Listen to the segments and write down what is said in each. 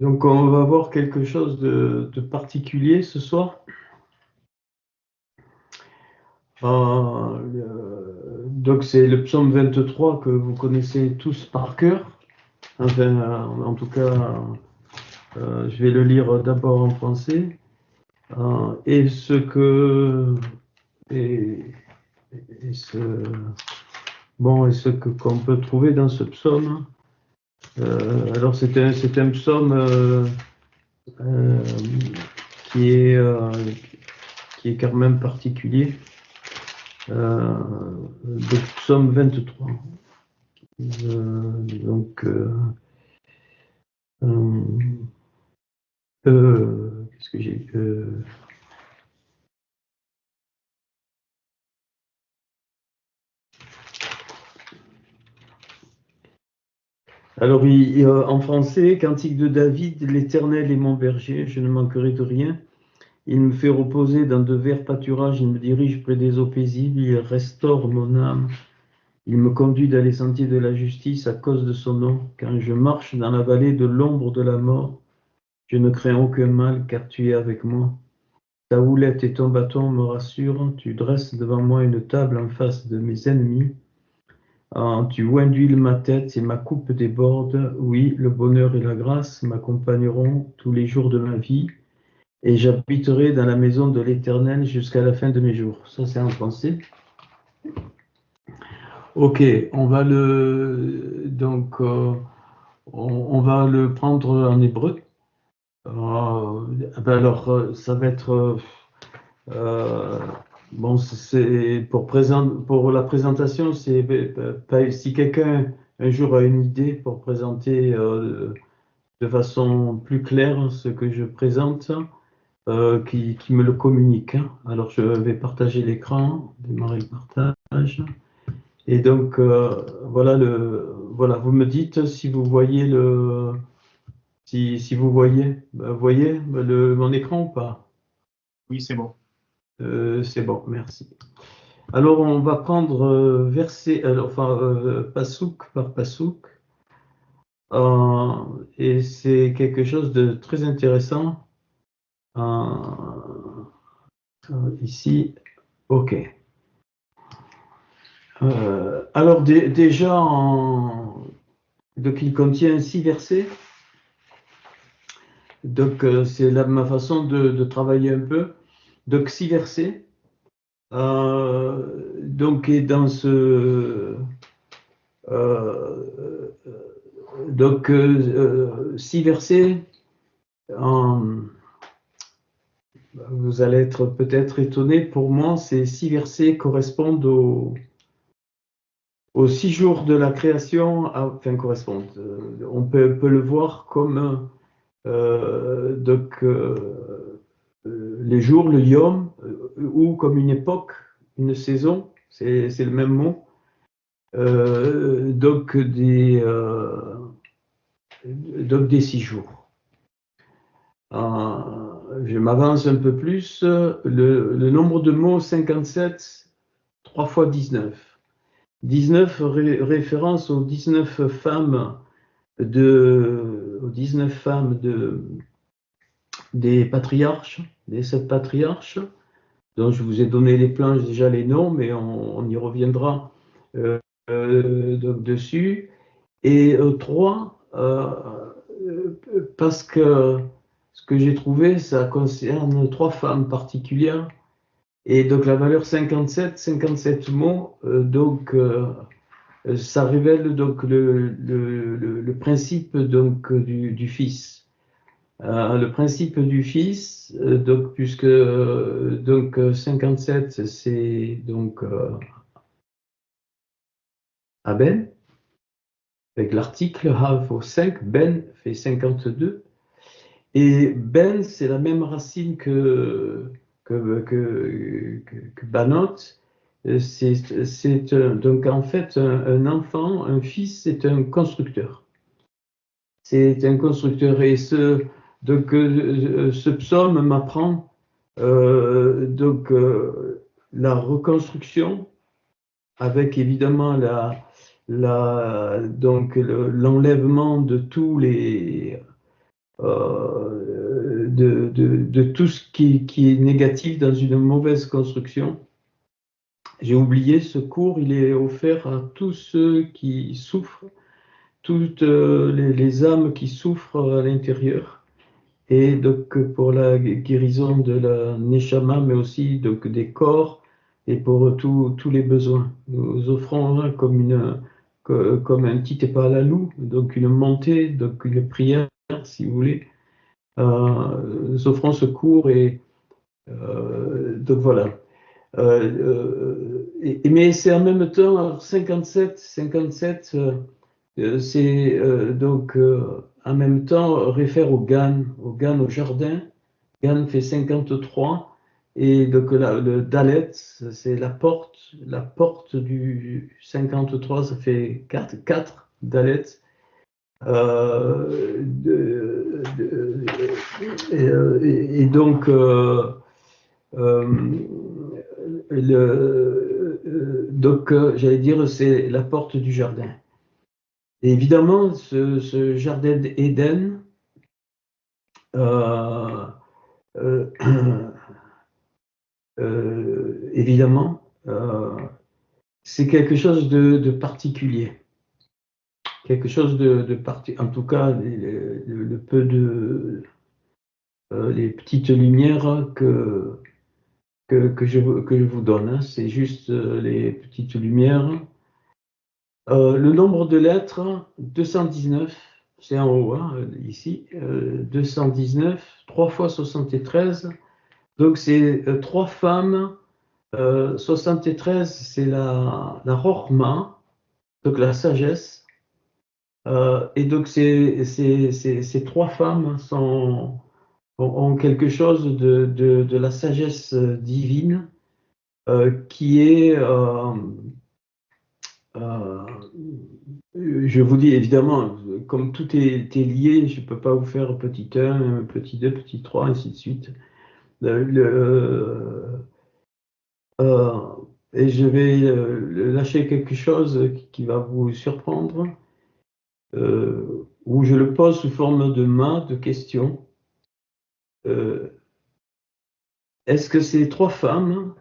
Donc, on va voir quelque chose de particulier ce soir. Donc, c'est le psaume 23 que vous connaissez tous par cœur. Enfin, en tout cas, je vais le lire d'abord en français. Et ce que et, et ce bon et ce que qu'on peut trouver dans ce psaume. Alors, c'est un psaume euh, qui est euh, qui est quand même particulier. Le psaume 23. Donc, qu'est-ce que j'ai Alors, en français, Cantique de David, l'Éternel est mon berger, je ne manquerai de rien. Il me fait reposer dans de verts pâturages, il me dirige près des eaux paisibles, il restaure mon âme. Il me conduit dans les sentiers de la justice à cause de son nom. Quand je marche dans la vallée de l'ombre de la mort, je ne crains aucun mal, car tu es avec moi. Ta houlette et ton bâton me rassurent. Tu dresses devant moi une table en face de mes ennemis. Tu oins d'huile ma tête et ma coupe déborde. Oui, le bonheur et la grâce m'accompagneront tous les jours de ma vie. Et j'habiterai dans la maison de l'Éternel jusqu'à la fin de mes jours. Ça, c'est en français. Ok, on va on va le prendre en hébreu. Alors, ça va être euh, bon, c'est pour la présentation, c'est si quelqu'un un jour a une idée pour présenter de façon plus claire ce que je présente, qui me le communique, hein. Alors, je vais partager l'écran, démarrer le partage. Et donc, voilà, vous me dites si vous voyez si vous voyez mon écran ou pas. Oui, c'est bon. C'est bon, merci. Alors, on va prendre passouk par passouk. Et c'est quelque chose de très intéressant. Euh, Ici, OK. Alors, déjà, donc, il contient 6 versets. Donc, c'est ma façon de travailler un peu. Donc, 6 versets. Donc, et dans ce. Donc, 6 versets. Vous allez être peut-être étonné. Pour moi, ces 6 versets correspondent aux 6 jours de la création. Enfin, correspondent. On peut le voir comme les jours, le yom, ou comme une époque, une saison. C'est le même mot. Donc des 6 jours. Je m'avance un peu plus. Le nombre de mots 57, 3 fois 19. 19 référence aux 19 femmes des patriarches, des 7 patriarches, dont je vous ai donné les planches, déjà les noms, mais on y reviendra dessus. Et 3, parce que ce que j'ai trouvé, ça concerne 3 femmes particulières. Et donc la valeur 57 mots, ça révèle donc le principe donc du Fils. Le principe du Fils, donc puisque 57 c'est donc Abel, avec l'article Hav au 5, Ben fait 52. Et Ben, c'est la même racine que Banot. Donc en fait, un enfant, un fils, c'est un constructeur. C'est un constructeur. Et ce psaume m'apprend la reconstruction, avec évidemment l'enlèvement de tous de tout ce qui est négatif dans une mauvaise construction. J'ai oublié, ce cours, il est offert à tous ceux qui souffrent, toutes les âmes qui souffrent à l'intérieur, et donc pour la guérison de la neshama, mais aussi donc, des corps, et pour tous les besoins. Nous offrons comme un petit épalaloup, donc une montée, donc une prière, si vous voulez. Nous offrons ce cours, et donc voilà. Mais c'est en même temps 57, c'est donc en même temps réfère au Gan au jardin. Gan fait 53, et donc le Dalet, c'est la porte du 53, ça fait 4 Dalet. Et donc, j'allais dire, c'est la porte du jardin. Et évidemment, ce jardin d'Éden, évidemment, c'est quelque chose de particulier. Quelque chose de particulier. En tout cas, le peu les petites lumières que je vous donne, hein. C'est juste les petites lumières. Le nombre de lettres, 219, c'est en haut, hein, ici, 219, 3 fois 73, donc c'est 3 femmes, 73 c'est la Rochma, donc la sagesse, et donc ces 3 femmes ont quelque chose de la sagesse divine, qui est... je vous dis évidemment, comme tout est lié, je ne peux pas vous faire petit 1, petit 2, petit 3, ainsi de suite. Et je vais lâcher quelque chose qui va vous surprendre, où je le pose sous forme de main, de question. Est-ce que ces 3 femmes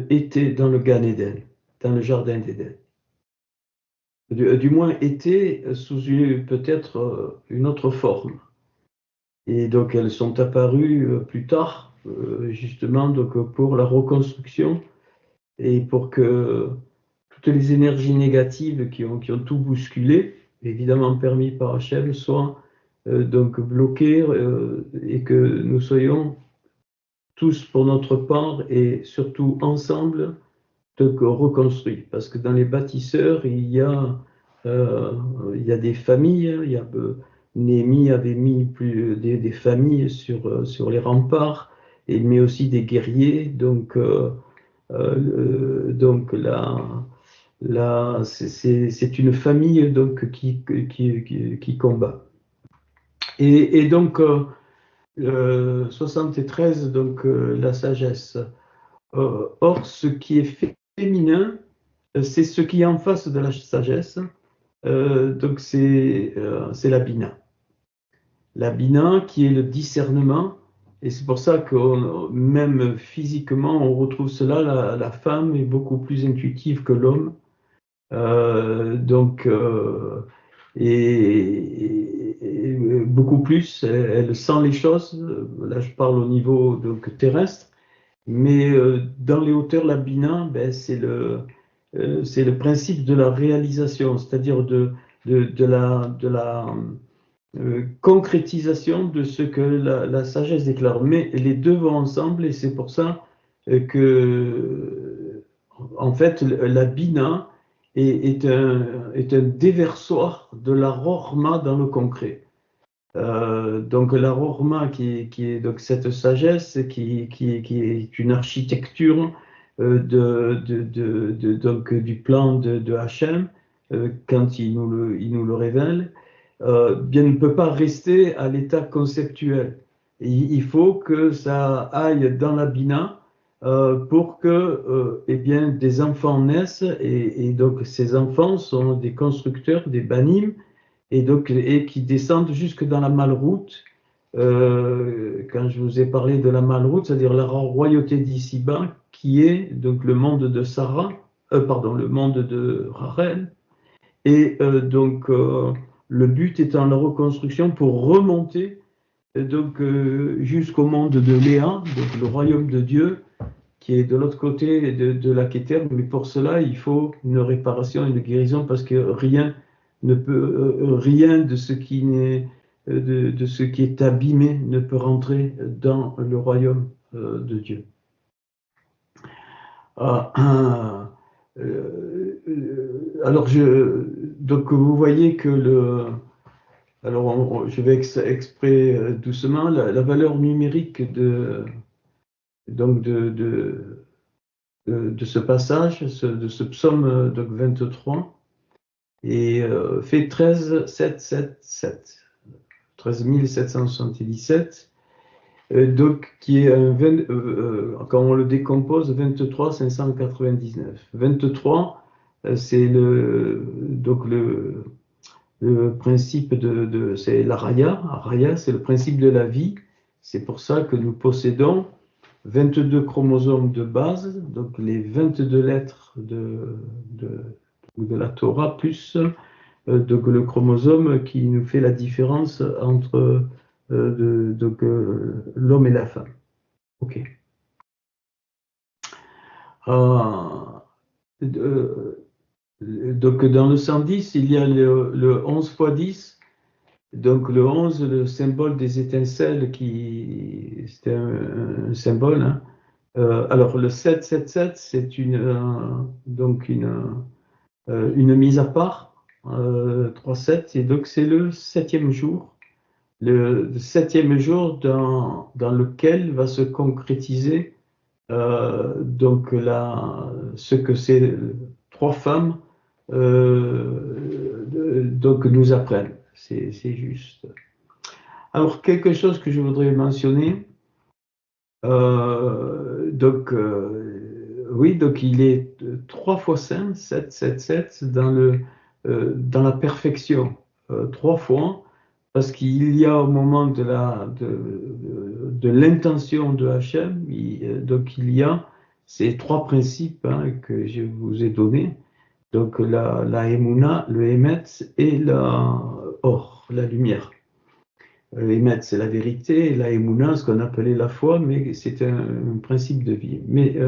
étaient dans le Gan Eden, dans le jardin d'Éden? Du moins étaient sous peut-être une autre forme. Et donc elles sont apparues plus tard, justement donc, pour la reconstruction, et pour que toutes les énergies négatives qui ont tout bousculé, évidemment permis par Hachem, soient donc bloquées, et que nous soyons tous pour notre part, et surtout ensemble, donc reconstruits. Parce que dans les bâtisseurs, il y a des familles. Néhémie avait mis des familles sur les remparts, mais aussi des guerriers. Donc là, c'est une famille donc, qui combat. Et donc, 73, donc la sagesse. Or, ce qui est féminin, c'est ce qui est en face de la sagesse. Donc, c'est la Bina. La Bina qui est le discernement. Et c'est pour ça que même physiquement, on retrouve cela. La femme est beaucoup plus intuitive que l'homme. Et beaucoup plus, elle sent les choses. Là, je parle au niveau donc, terrestre. Mais dans les hauteurs, la Bina, ben, c'est le principe de la réalisation, c'est-à-dire de la concrétisation de ce que la sagesse déclare. Mais les deux vont ensemble, et c'est pour ça que, en fait, la Bina est un déversoir de la Rochma dans le concret. Donc la Rochma qui est donc cette sagesse qui est une architecture donc du plan de Hachem, quand il nous le révèle, bien ne peut pas rester à l'état conceptuel. Il faut que ça aille dans la Bina, pour que eh bien, des enfants naissent, et donc ces enfants sont des constructeurs, des banim, et qui descendent jusque dans la Malroute. Quand je vous ai parlé de la Malroute, c'est-à-dire la royauté d'ici-bas, qui est donc le monde de Sarah, pardon, le monde de Rachel, et le but étant la reconstruction pour remonter jusqu'au monde de Léa, donc le royaume de Dieu, qui est de l'autre côté de la Kéter, mais pour cela, il faut une réparation, une guérison, parce que rien ne peut, rien de ce qui de ce qui est abîmé ne peut rentrer dans le royaume de Dieu. Alors, donc vous voyez que alors je vais exprès doucement la valeur numérique donc de ce passage, de ce psaume donc 23, et fait 13 7 7 7, 13 777, donc qui est quand on le décompose, 23 599. 23, c'est le principe c'est la raya. Raya, c'est le principe de la vie. C'est pour ça que nous possédons 22 chromosomes de base, donc les 22 lettres de la Torah, plus donc le chromosome qui nous fait la différence entre l'homme et la femme. Ok. Donc dans le 110, il y a le 11 fois 10. Donc le 11, le symbole des étincelles, c'est un symbole. Hein. Alors le 777, c'est une mise à part, 3-7, et donc c'est le septième jour. Le septième jour dans lequel va se concrétiser ce que ces trois femmes donc nous apprennent. C'est juste. Alors, quelque chose que je voudrais mentionner, oui, donc il est 3 fois 5, 7, 7, 7, dans la perfection, 3 fois, parce qu'il y a au moment de l'intention de Hachem, donc il y a ces trois principes que je vous ai donnés, donc la Emouna, le Emet et la Or, la lumière. Emet, c'est la vérité, la Emouna, ce qu'on appelait la foi, mais c'est un principe de vie. Mais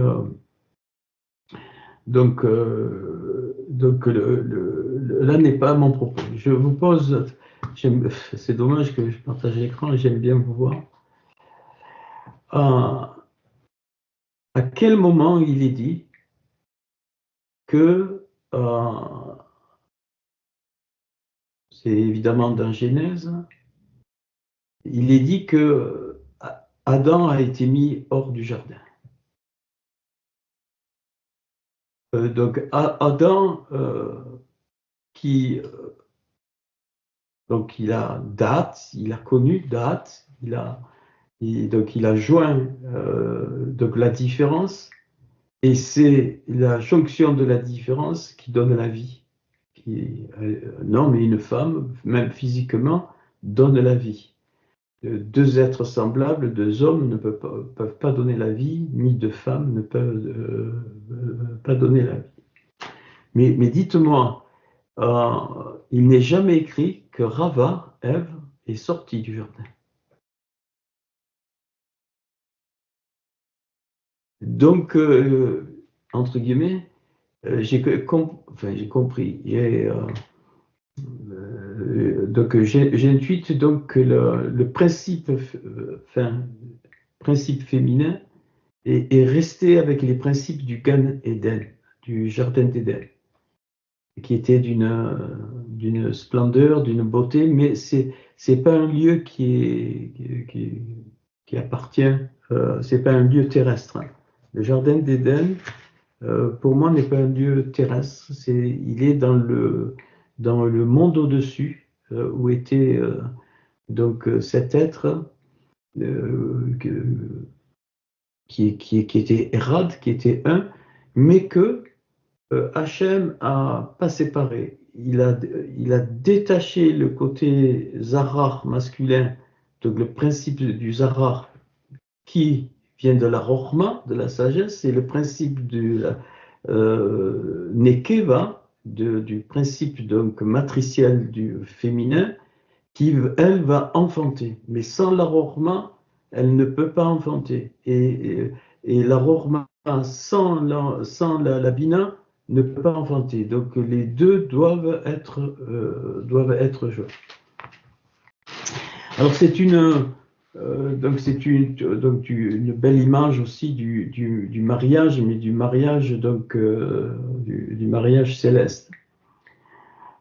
là n'est pas mon propos. Je vous pose, c'est dommage que je partage l'écran, j'aime bien vous voir. À quel moment il est dit que, c'est évidemment dans Genèse, il est dit que Adam a été mis hors du jardin. Donc Adam, donc il a date, il a connu date, donc il a joint donc la différence, et c'est la jonction de la différence qui donne la vie. Un homme et une femme, même physiquement, donnent la vie. Deux êtres semblables, deux hommes ne peuvent pas donner la vie, ni deux femmes ne peuvent pas donner la vie. Mais dites-moi, il n'est jamais écrit que Rava, Ève, est sortie du jardin. Donc, entre guillemets, j'ai compris. Donc, j'intuite donc que le principe, principe féminin est resté avec les principes du Gan Eden, du jardin d'Éden, qui était d'une splendeur, d'une beauté, mais c'est pas un lieu qui appartient, c'est pas un lieu terrestre. Le jardin d'Éden, pour moi, n'est pas un lieu terrestre. Il est dans le monde au-dessus, où était donc cet être qui était Erad, qui était un, mais que Hachem a pas séparé. il a détaché le côté Zahar masculin, donc le principe du Zahar qui vient de la Rochma, de la sagesse, et le principe du Nekeva, du principe donc matriciel du féminin, qui, elle, va enfanter. Mais sans la Rochma, elle ne peut pas enfanter. Et la Rochma, sans la Bina, ne peut pas enfanter. Donc les deux doivent être joints. Alors c'est une belle image aussi du mariage, mais du mariage du mariage céleste.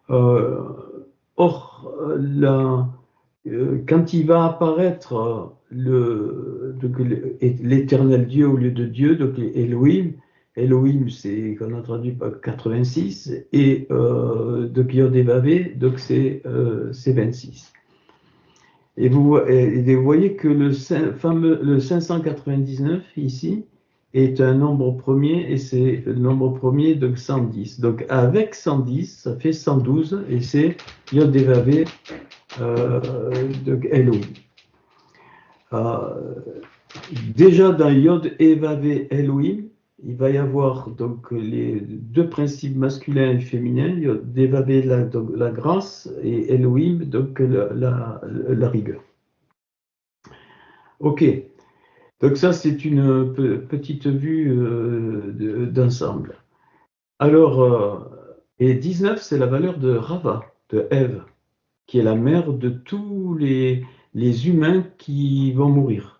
Or, quand il va apparaître l'éternel Dieu au lieu de Dieu, donc Elohim, Elohim c'est qu'on a traduit par 86, et donc Yod et Vavé, donc c'est 26. Et vous voyez que le 599 ici est un nombre premier, et c'est le nombre premier, donc 110. Donc avec 110, ça fait 112, et c'est Yod et Vavé de Elohim. Déjà dans Yod et Vavé Elohim, il va y avoir donc les deux principes masculins et féminins, Yod et Vavé donc la grâce, et Elohim donc la rigueur. Ok, donc ça c'est une petite vue d'ensemble. Alors, et 19 c'est la valeur de Rava, de Ève, qui est la mère de tous les humains qui vont mourir.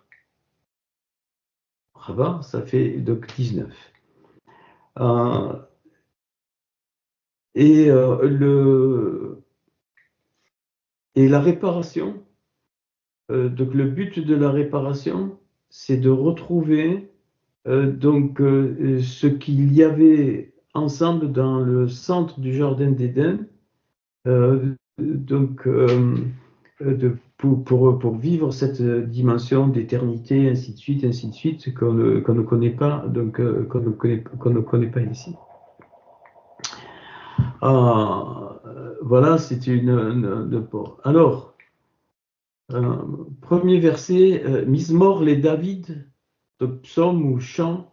Rava, ça fait donc 19. Et la réparation, donc le but de la réparation, c'est de retrouver ce qu'il y avait ensemble dans le centre du jardin d'Éden, pour vivre cette dimension d'éternité, ainsi de suite, qu'on ne connaît pas, donc qu'on ne connaît pas ici. Voilà, c'est une. Alors, premier verset, Mismor les David, donc psaume ou chant,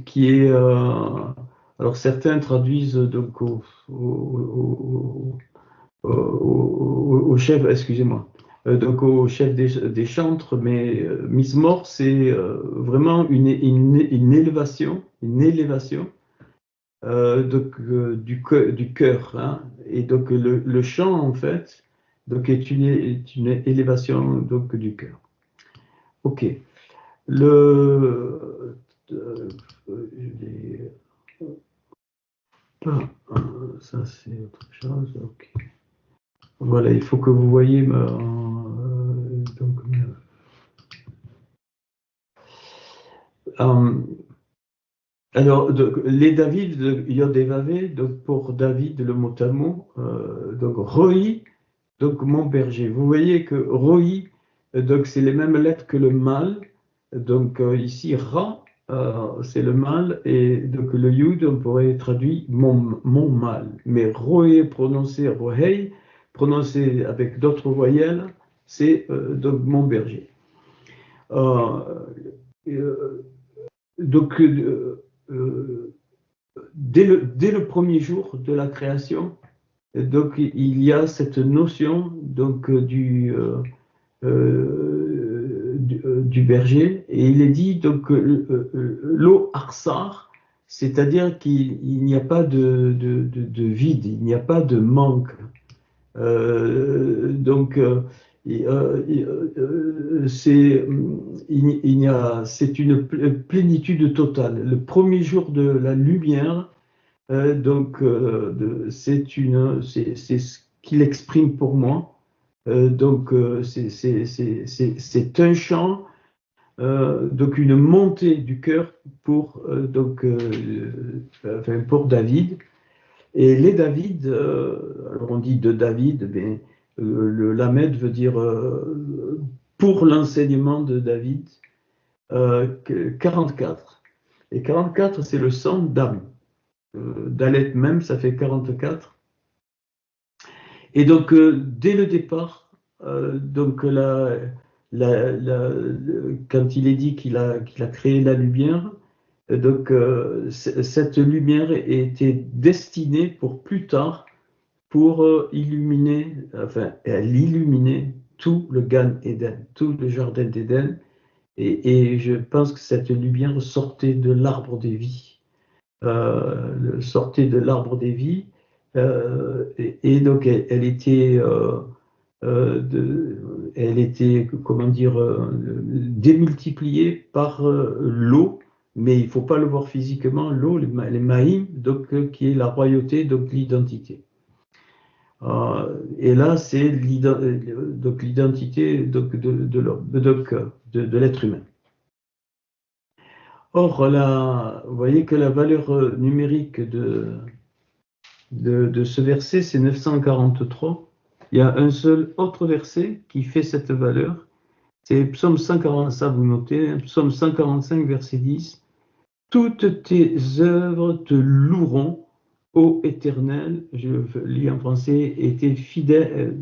qui est. Alors certains traduisent donc au chef, excusez-moi, donc au chef des chantres, mais Mismor, c'est vraiment une élévation, donc, du cœur, hein. Et donc le chant, en fait, donc est une élévation donc, du cœur. Ok. Ça c'est autre chose. Ok. Voilà, il faut que vous voyez alors, les David, Yod et Vavé, donc pour David, le mot à mot, donc Roi, donc mon berger. Vous voyez que Roi, donc c'est les mêmes lettres que le mâle. Donc ici, Ra, c'est le mâle, et donc le Yud, on pourrait traduire mon mâle. Mais Roé prononcé Rohei, prononcé avec d'autres voyelles, c'est donc mon berger. Donc, dès le premier jour de la création, donc il y a cette notion donc du berger, et il est dit donc l'eau arsar, c'est-à-dire qu'il n'y a pas de vide, il n'y a pas de manque. Donc c'est une plénitude totale. Le premier jour de la lumière, c'est ce qu'il exprime pour moi. Donc c'est un chant, donc une montée du cœur pour pour David. Et les David, alors on dit de David, mais le Lamed veut dire pour l'enseignement de David, 44. Et 44, c'est le sang d'âme. Dalet même, ça fait 44. Et donc, dès le départ, donc quand il est dit qu'il a créé la lumière, donc cette lumière était destinée pour plus tard, pour illuminer, enfin, elle illuminait tout le Gan Eden, tout le jardin d'Éden. Et je pense que cette lumière sortait de l'arbre des vies, sortait de l'arbre des vies, et donc elle était, elle était, comment dire, démultipliée par l'eau, mais il ne faut pas le voir physiquement, l'eau, les maïm, donc qui est la royauté, donc l'identité. Et là, c'est l'identité de l'homme, de l'être humain. Or, là, vous voyez que la valeur numérique de ce verset, c'est 943. Il y a un seul autre verset qui fait cette valeur. C'est Psaume 140, ça vous notez, hein, Psaume 145, verset 10. Toutes tes œuvres te loueront, ô Éternel, je lis en français, et tes fidèles,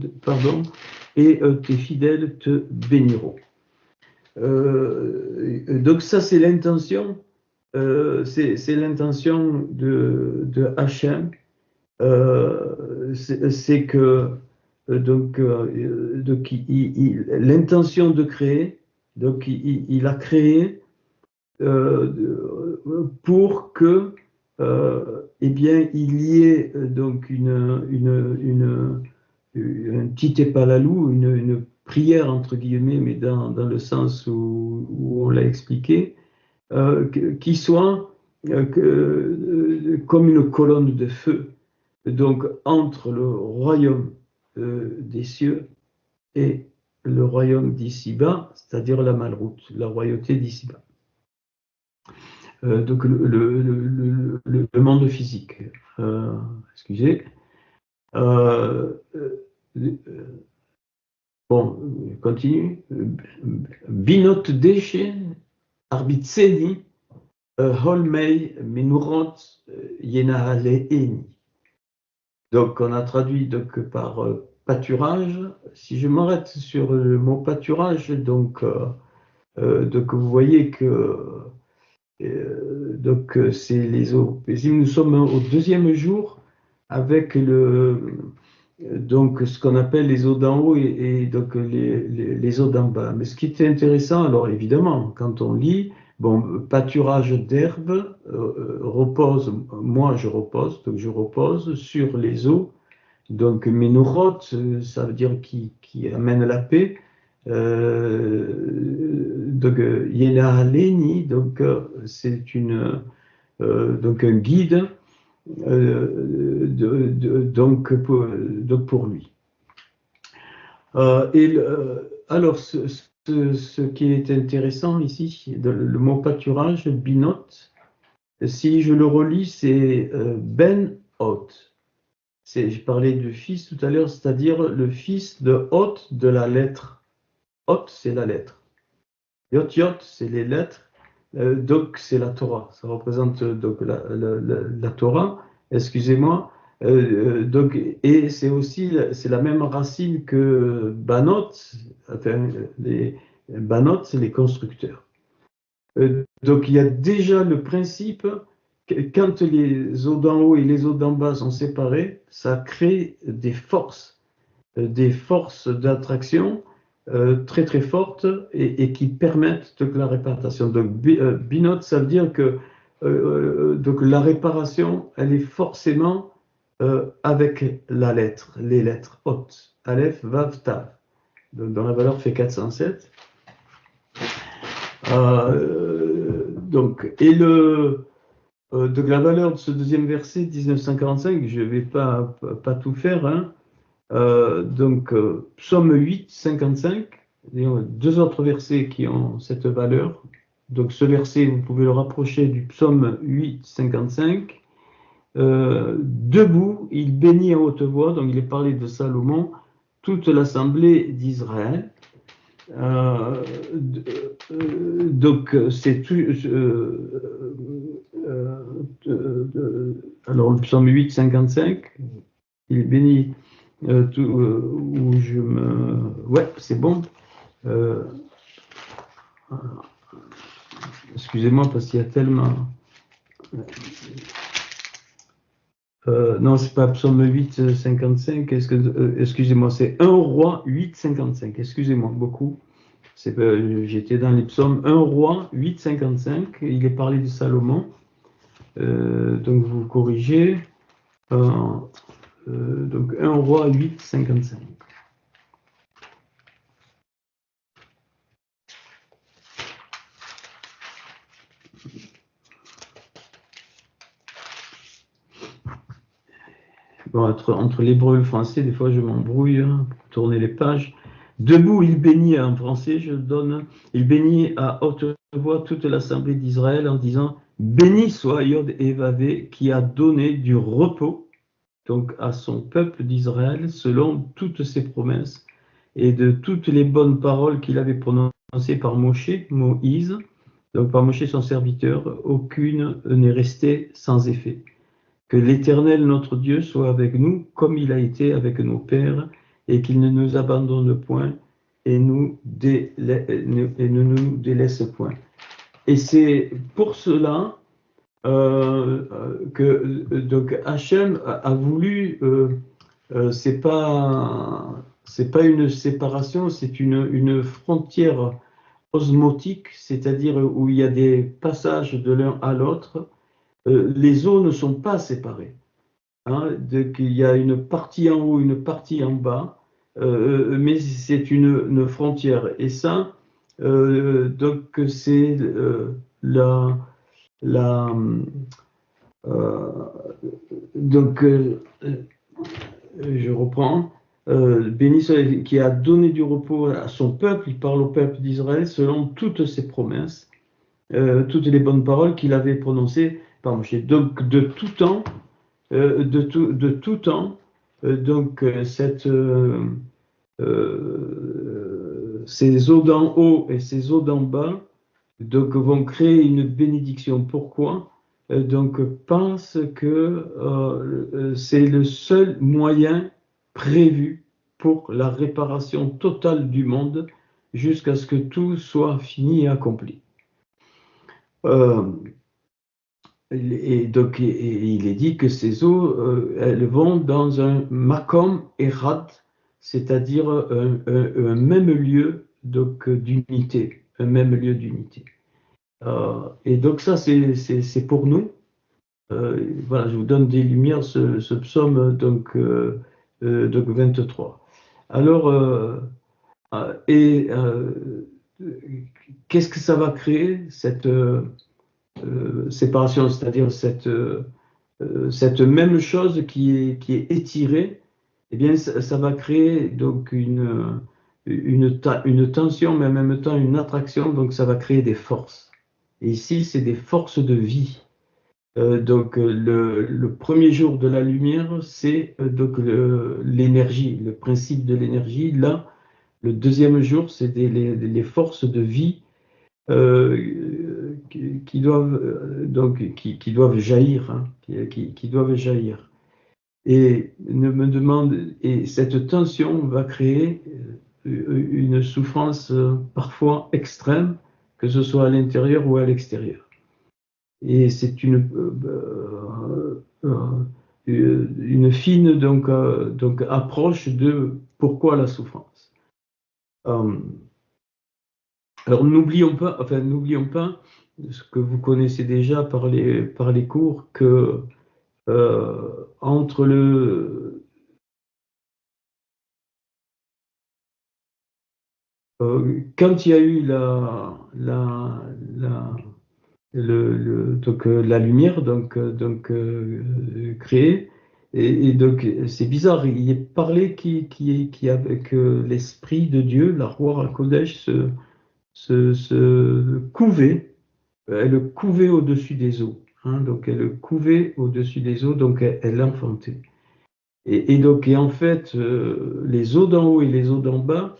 tes fidèles te béniront. Donc ça, c'est l'intention, c'est l'intention de Hachem. C'est que donc l'intention de créer, donc il a créé pour que eh bien il y ait donc un petit épalalou, une prière entre guillemets, mais dans le sens où on l'a expliqué, qui soit comme une colonne de feu, donc entre le royaume des cieux et le royaume d'ici-bas, c'est-à-dire la Malroute, la royauté d'ici-bas. Donc le monde physique. Excusez. Bon, continue. Binot deshe arbitseni holmei menurot yenahaleeni. Donc on a traduit donc par pâturage. Si je m'arrête sur le mot pâturage, donc vous voyez que donc c'est les eaux. Nous sommes au deuxième jour avec donc ce qu'on appelle les eaux d'en haut et donc les eaux d'en bas. Mais ce qui était intéressant, alors évidemment, quand on lit, bon, pâturage d'herbe, repose, moi je repose, donc je repose sur les eaux. Donc Ménourot, ça veut dire qui amène la paix. Donc Yena Aleni, donc c'est donc un guide donc pour lui. Alors ce qui est intéressant ici, le mot pâturage, binot, si je le relis, c'est ben hot. Je parlais du fils tout à l'heure, c'est-à-dire le fils de Hot de la lettre. Hot, c'est la lettre. Yot, c'est les lettres. Donc, c'est la Torah. Ça représente donc la Torah, excusez-moi. Donc, et c'est aussi la même racine que Banot. Enfin, les Banot, c'est les constructeurs. Donc, il y a déjà le principe quand les eaux d'en haut et les eaux d'en bas sont séparées, ça crée des forces d'attraction très très fortes et qui permettent de la réparation. Donc binot, ça veut dire que donc la réparation, elle est forcément avec la lettre, les lettres hautes, Aleph, Vav, Tav, dont la valeur fait 407. Donc, et donc la valeur de ce deuxième verset, 1945, je ne vais pas tout faire, hein. Donc Psaume 8, 55, deux autres versets qui ont cette valeur. Donc ce verset, vous pouvez le rapprocher du Psaume 8, 55. Debout, il bénit à haute voix, donc il est parlé de Salomon, toute l'assemblée d'Israël. Donc c'est tout. alors le psaume 8, 55, il est béni où je me... Ouais, c'est bon. Excusez-moi parce qu'il y a tellement... non, c'est pas psaume 8, 55. Excusez-moi, c'est 1 roi 8, 55. Excusez-moi beaucoup. J'étais dans les psaumes 1 roi 8, 55. Il est parlé de Salomon. Donc vous corrigez. Donc 1 roi 8, 55. Bon, entre l'hébreu et le français, des fois je m'embrouille pour tourner les pages. Debout, il bénit, en français, je donne, il bénit à haute voix toute l'assemblée d'Israël en disant: béni soit Yod et Vavé qui a donné du repos donc à son peuple d'Israël selon toutes ses promesses et de toutes les bonnes paroles qu'il avait prononcées par Moïse, donc par Moïse son serviteur, aucune n'est restée sans effet. Que l'Éternel, notre Dieu, soit avec nous comme il a été avec nos pères, et qu'il ne nous abandonne point et ne nous délaisse point. Et c'est pour cela que donc Hachem a voulu, c'est pas une séparation, c'est une frontière osmotique, c'est-à-dire où il y a des passages de l'un à l'autre. Les eaux ne sont pas séparées. Hein, il y a une partie en haut, une partie en bas, mais c'est une frontière. Et ça, donc c'est la euh, donc je reprends. Béni soit qui a donné du repos à son peuple, il parle au peuple d'Israël selon toutes ses promesses, toutes les bonnes paroles qu'il avait prononcées par Moïse. Donc de tout temps, de tout temps. Donc, ces eaux d'en haut et ces eaux d'en bas donc, vont créer une bénédiction. Pourquoi? Donc, pense que c'est le seul moyen prévu pour la réparation totale du monde jusqu'à ce que tout soit fini et accompli. Et donc, il est dit que ces eaux, elles vont dans un makom erad, c'est-à-dire un même lieu d'unité, un même lieu d'unité. Et donc ça, c'est pour nous. Voilà, je vous donne des lumières, ce psaume donc 23. Alors, qu'est-ce que ça va créer, cette séparation, c'est-à-dire cette même chose qui est étirée, eh bien, ça va créer donc une tension, mais en même temps une attraction, donc ça va créer des forces. Et ici, c'est des forces de vie. Donc, le premier jour de la lumière, c'est donc l'énergie, le principe de l'énergie. Là, le deuxième jour, c'est les forces de vie qui doivent jaillir, hein, qui doivent jaillir. Et cette tension va créer une souffrance parfois extrême, que ce soit à l'intérieur ou à l'extérieur. Et c'est une fine donc approche de pourquoi la souffrance. Alors n'oublions pas ce que vous connaissez déjà par les cours, que entre quand il y a eu la lumière créée, et donc c'est bizarre, il est parlé que l'esprit de Dieu, la Roi HaKodesh, se couvait, elle couvait au-dessus des eaux. Hein, donc elle couvait au-dessus des eaux, donc elle enfantait. Et en fait, les eaux d'en haut et les eaux d'en bas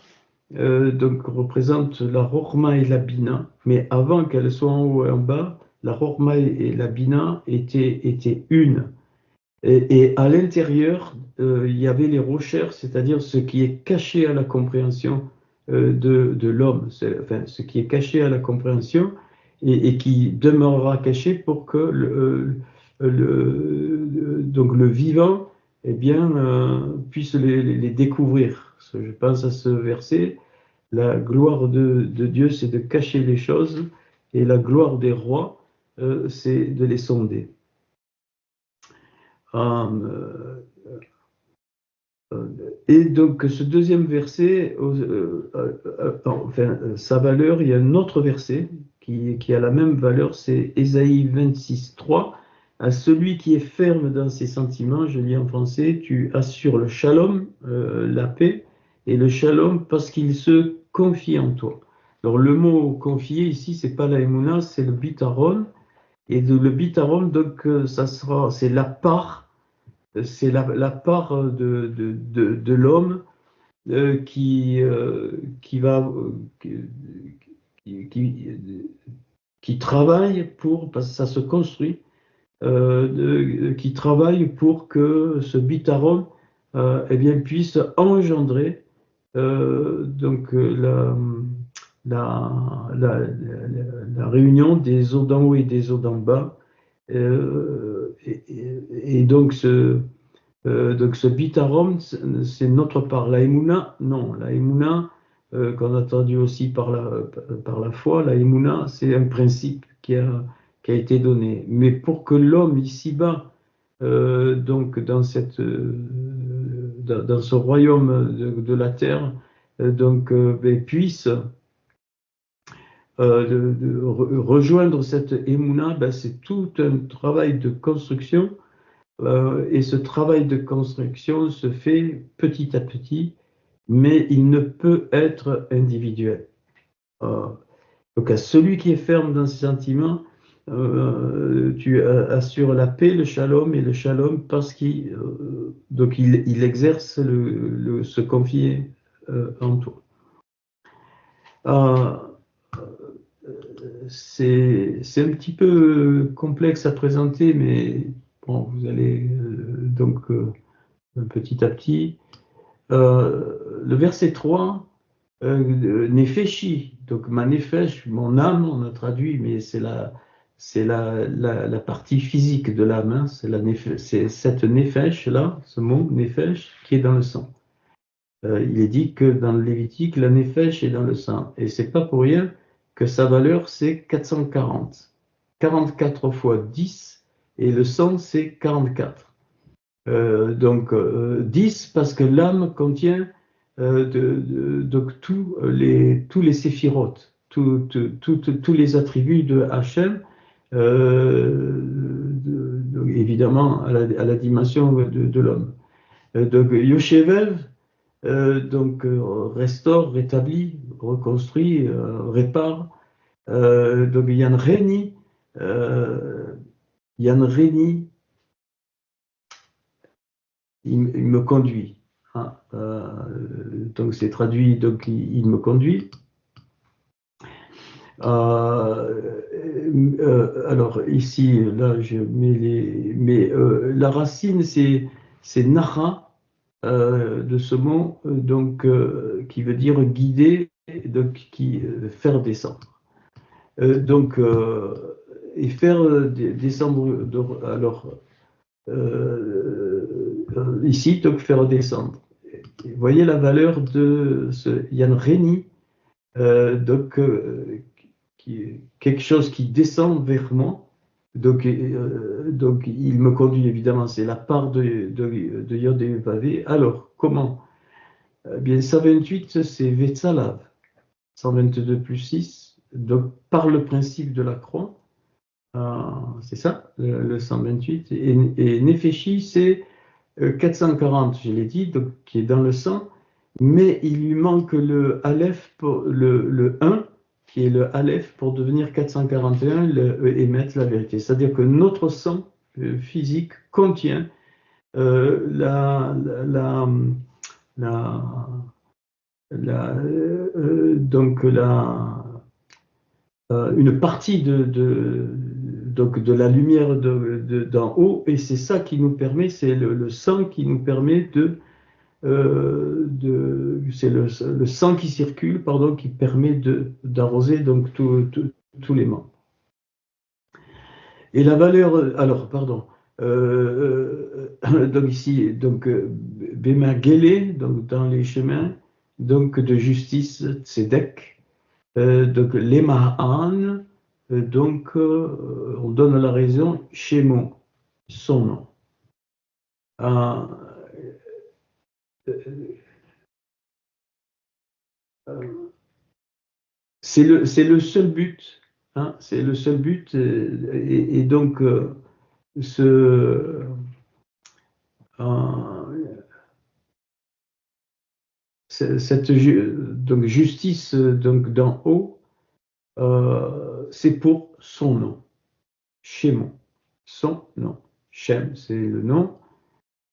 donc représentent la Rochma et la Bina, mais avant qu'elles soient en haut et en bas, la Rochma et la Bina étaient une. Et à l'intérieur, il y avait les rochers, c'est-à-dire ce qui est caché à la compréhension de l'homme, enfin, ce qui est caché à la compréhension et qui demeurera caché pour que donc le vivant eh bien, puisse les découvrir. Je pense à ce verset, la gloire de Dieu, c'est de cacher les choses, et la gloire des rois, c'est de les sonder. Euh, Et donc, ce deuxième verset, enfin, sa valeur, il y a un autre verset qui a la même valeur, c'est Ésaïe 26, 3. À celui qui est ferme dans ses sentiments, je lis en français, tu assures le shalom, la paix, et le shalom parce qu'il se confie en toi. Alors, le mot confier ici, c'est pas la émouna, c'est le bitaron. Et le bitaron, donc, c'est la part, c'est la part de l'homme qui va qui, qui travaille pour, parce que ça se construit, qui travaille pour que ce bitaron eh bien, puisse engendrer donc la réunion des eaux d'en haut et des eaux d'en bas. Et donc ce bitarom, c'est notre part. La émouna, non. La émouna, qu'on a traduit aussi par la foi, la émouna, c'est un principe qui a été donné. Mais pour que l'homme ici-bas, donc dans ce royaume de la terre, donc ben, puisse rejoindre cette émouna, ben, c'est tout un travail de construction et ce travail de construction se fait petit à petit, mais il ne peut être individuel. Euh, donc à celui qui est ferme dans ses sentiments, tu assures la paix, le shalom, et le shalom parce qu'il exerce se confier en toi. Euh, c'est un petit peu complexe à présenter, mais bon, vous allez donc petit à petit. Le verset 3, Nefeshi, donc ma nefesh, mon âme, on a traduit, mais c'est la partie physique de l'âme, hein, c'est cette nefesh-là, ce mot nefesh, qui est dans le sang. Il est dit que dans le Lévitique, la nefesh est dans le sang. Et c'est pas pour rien que sa valeur, c'est 440. 44 fois 10, et le sang, c'est 44. Donc 10 parce que l'âme contient donc tous les séphirotes, tous les attributs de Hachem, évidemment à la dimension de l'homme. Donc Yoshevev, donc restaure, rétablit, reconstruit, répare. Donc Yann Reni, il me conduit. Hein, donc c'est traduit, donc il me conduit. Alors ici, là, je mets mais la racine, c'est Naha de ce mot, donc qui veut dire guider, donc qui faire descendre. Donc et faire descendre. Alors ici, donc faire descendre. Vous voyez la valeur de ce Yann Reni, donc quelque chose qui descend vers moi. Donc il me conduit évidemment, c'est la part de Yod et Vavé. Alors, comment? Eh bien, 128, c'est Vetzalav. 122 plus 6, donc par le principe de la croix, c'est ça, le 128. Et Nefeshi, c'est 440, je l'ai dit, donc, qui est dans le sang, mais il lui manque le Aleph, le 1, qui est le Aleph pour devenir 441 et mettre la vérité. C'est-à-dire que notre sang physique contient la, la, la, donc une partie donc de la lumière d'en haut, et c'est ça qui nous permet, c'est le sang qui nous permet c'est le sang qui circule, pardon, qui permet d'arroser donc tous les membres. Et la valeur, alors, pardon, donc ici, donc, Bema Gélé, donc dans les chemins, donc de justice, Tzedek, donc Lemahan, donc on donne la raison, Shemo, son nom. Euh, euh, c'est le seul but, hein, c'est le seul but, et donc ce, cette donc, justice donc d'en haut, c'est pour son nom, Shemon, son nom. Shem, c'est le nom.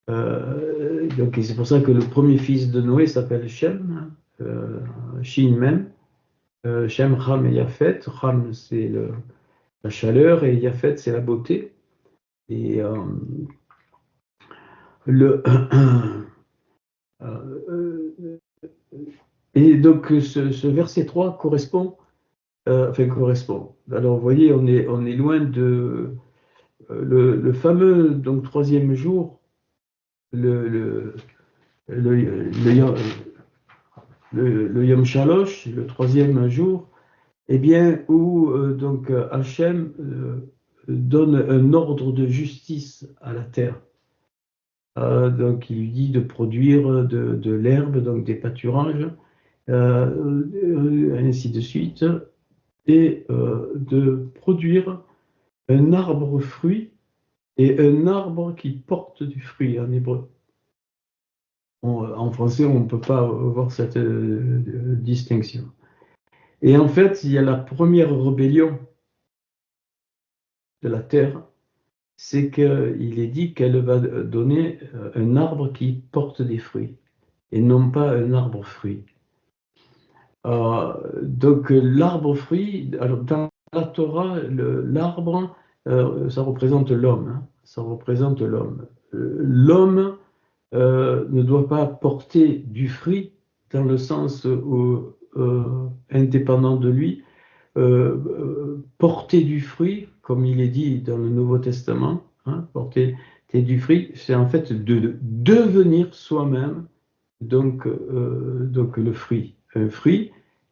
Donc c'est pour ça que le premier fils de Noé s'appelle Shem, Shin même. Shem, Ham et Yafet. Ham, c'est la chaleur et Yafet, c'est la beauté. Et le et donc ce verset 3 correspond. Enfin, correspond. Alors, vous voyez, on est loin de le fameux donc troisième jour, le, le, le, le Yom Shalosh, le troisième jour, eh bien, où donc Hachem donne un ordre de justice à la terre. Donc, il lui dit de produire de l'herbe, donc des pâturages, ainsi de suite, et de produire un arbre fruit et un arbre qui porte du fruit en hébreu. En français, on ne peut pas voir cette distinction. Et en fait, il y a la première rébellion de la terre, c'est qu'il est dit qu'elle va donner un arbre qui porte des fruits et non pas un arbre fruit. Donc l'arbre fruit, alors dans la Torah, l'arbre, ça représente l'homme, hein, ça représente l'homme. L'homme ne doit pas porter du fruit dans le sens où, indépendant de lui, porter du fruit, comme il est dit dans le Nouveau Testament, hein, porter du fruit, c'est en fait de devenir soi-même donc le fruit, un fruit,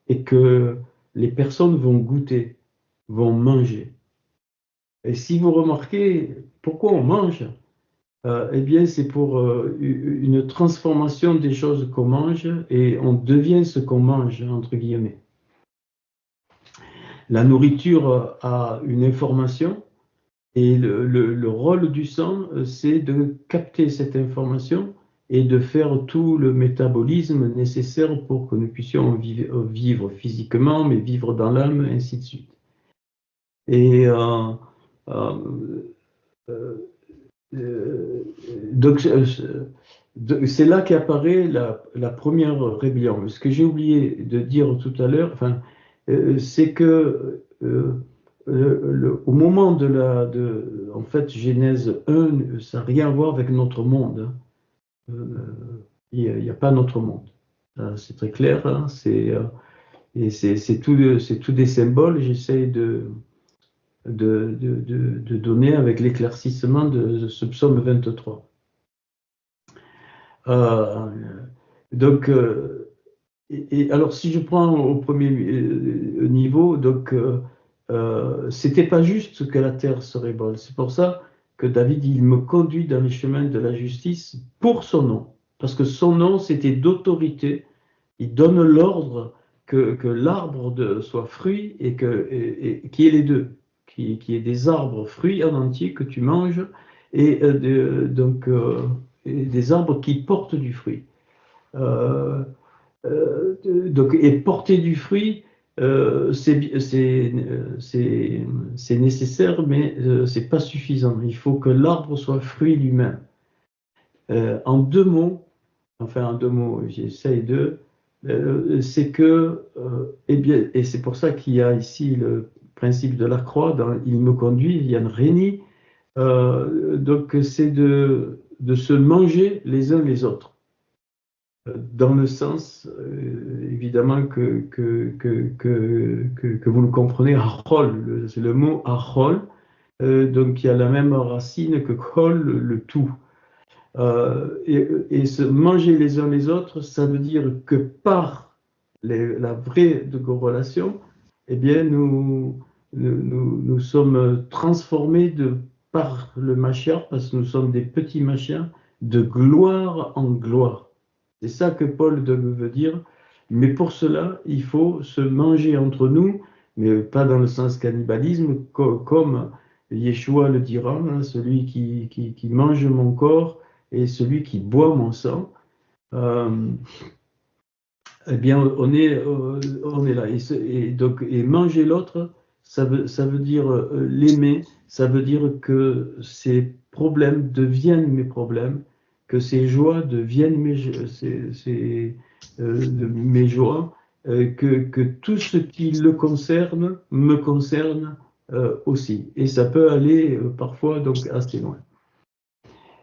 et que les personnes vont goûter, vont manger. Et si vous remarquez pourquoi on mange, eh bien c'est pour une transformation des choses qu'on mange et on devient ce qu'on mange, entre guillemets. La nourriture a une information et le rôle du sang, c'est de capter cette information et de faire tout le métabolisme nécessaire pour que nous puissions vivre physiquement, mais vivre dans l'âme, ainsi de suite. Et donc, c'est là qu'apparaît la première rébellion. Ce que j'ai oublié de dire tout à l'heure, enfin, c'est que au moment en fait, Genèse 1, ça n'a rien à voir avec notre monde. Il n'y a pas notre monde. C'est très clair. Hein, et c'est tout des symboles. J'essaie de donner avec l'éclaircissement de ce psaume 23. Donc, alors si je prends au premier niveau, donc c'était pas juste que la terre se révolte. C'est pour ça que David, il me conduit dans les chemins de la justice pour son nom. Parce que son nom, c'était d'autorité. Il donne l'ordre que l'arbre soit fruit et qu'il y ait les deux. Qu'il y ait des arbres fruits en entier que tu manges et donc et des arbres qui portent du fruit. Donc, et porter du fruit, c'est nécessaire, mais c'est pas suffisant. Il faut que l'arbre soit fruit lui-même. En deux mots, j'essaye c'est que, eh bien, et c'est pour ça qu'il y a ici principe de la croix, dans Il me conduit, Yann Rény. Donc c'est de se manger les uns les autres, dans le sens, évidemment, que vous le comprenez, achol, c'est le mot achol, donc il y a la même racine que kol, le tout. Et se manger les uns les autres, ça veut dire que par la vraie relation, eh bien, nous sommes transformés par le Mashiach, parce que nous sommes des petits Mashiach, de gloire en gloire. C'est ça que Paul veut dire. Mais pour cela, il faut se manger entre nous, mais pas dans le sens cannibalisme, comme Yeshua le dira, hein, celui qui mange mon corps et celui qui boit mon sang, eh bien, on est là. Et manger l'autre, ça veut dire l'aimer, ça veut dire que ses problèmes deviennent mes problèmes, que ses joies deviennent mes joies, que tout ce qui le concerne me concerne aussi. Et ça peut aller parfois donc assez loin.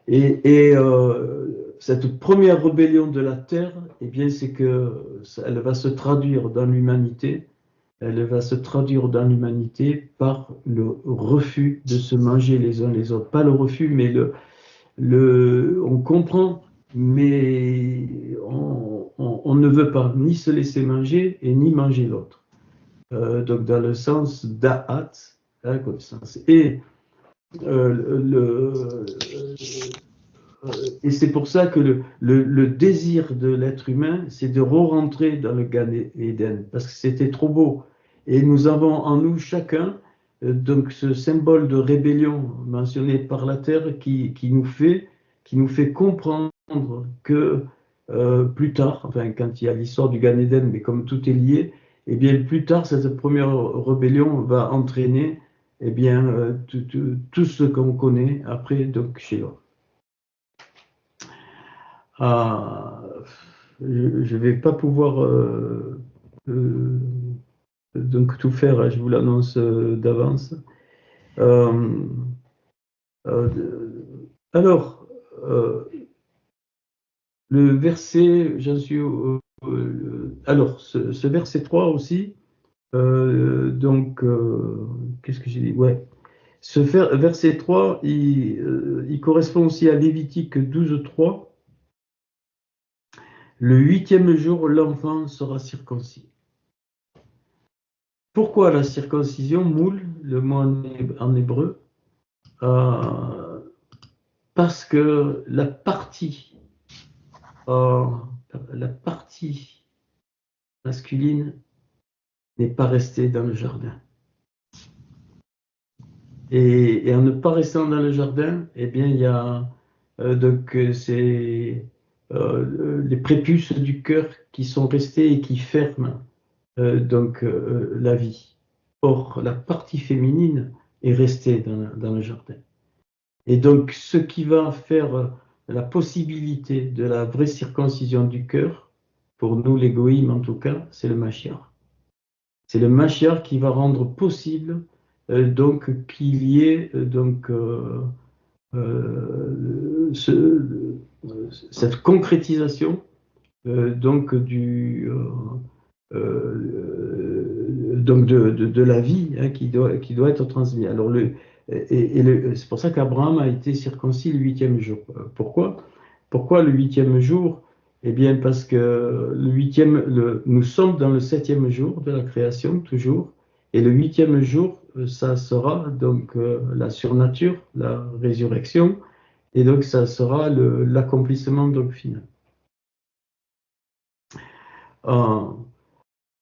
Et cette première rébellion de la terre, eh bien, c'est que elle va se traduire dans l'humanité. Elle va se traduire dans l'humanité par le refus de se manger les uns les autres. Pas le refus, mais on comprend, mais on ne veut pas ni se laisser manger et ni manger l'autre. Donc dans le sens d'a'at, hein, connaissance. Et c'est pour ça que le désir de l'être humain, c'est de re-rentrer dans le Gan Eden, parce que c'était trop beau. Et nous avons en nous chacun donc ce symbole de rébellion mentionné par la terre qui nous fait comprendre que plus tard, enfin quand il y a l'histoire du Gan Eden, mais comme tout est lié, et bien plus tard cette première rébellion va entraîner bien tout ce qu'on connaît après donc chez l'homme. Je ne vais pas pouvoir donc tout faire, je vous l'annonce d'avance. Alors, le verset, j'en suis. Alors, ce verset 3 aussi, donc, qu'est-ce que j'ai dit? Ouais. Ce verset 3, il correspond aussi à Lévitique 12:3. Le 8e jour, l'enfant sera circoncis. Pourquoi la circoncision, moule, le mot en hébreu? Parce que la partie masculine n'est pas restée dans le jardin. Et en ne pas restant dans le jardin, eh bien, il y a donc c'est les prépuces du cœur qui sont restées et qui ferment la vie. Or, la partie féminine est restée dans le jardin. Et donc, ce qui va faire la possibilité de la vraie circoncision du cœur, pour nous les goïms en tout cas, c'est le Mashiach. C'est le Mashiach qui va rendre possible donc qu'il y ait cette concrétisation donc de la vie hein, qui doit être transmise. Alors c'est pour ça qu'Abraham a été circoncis le 8e jour. Pourquoi le 8e jour? Eh bien parce que nous sommes dans le 7e jour de la création toujours, et le 8e jour, ça sera donc la surnature, la résurrection, et donc ça sera l'accomplissement donc final.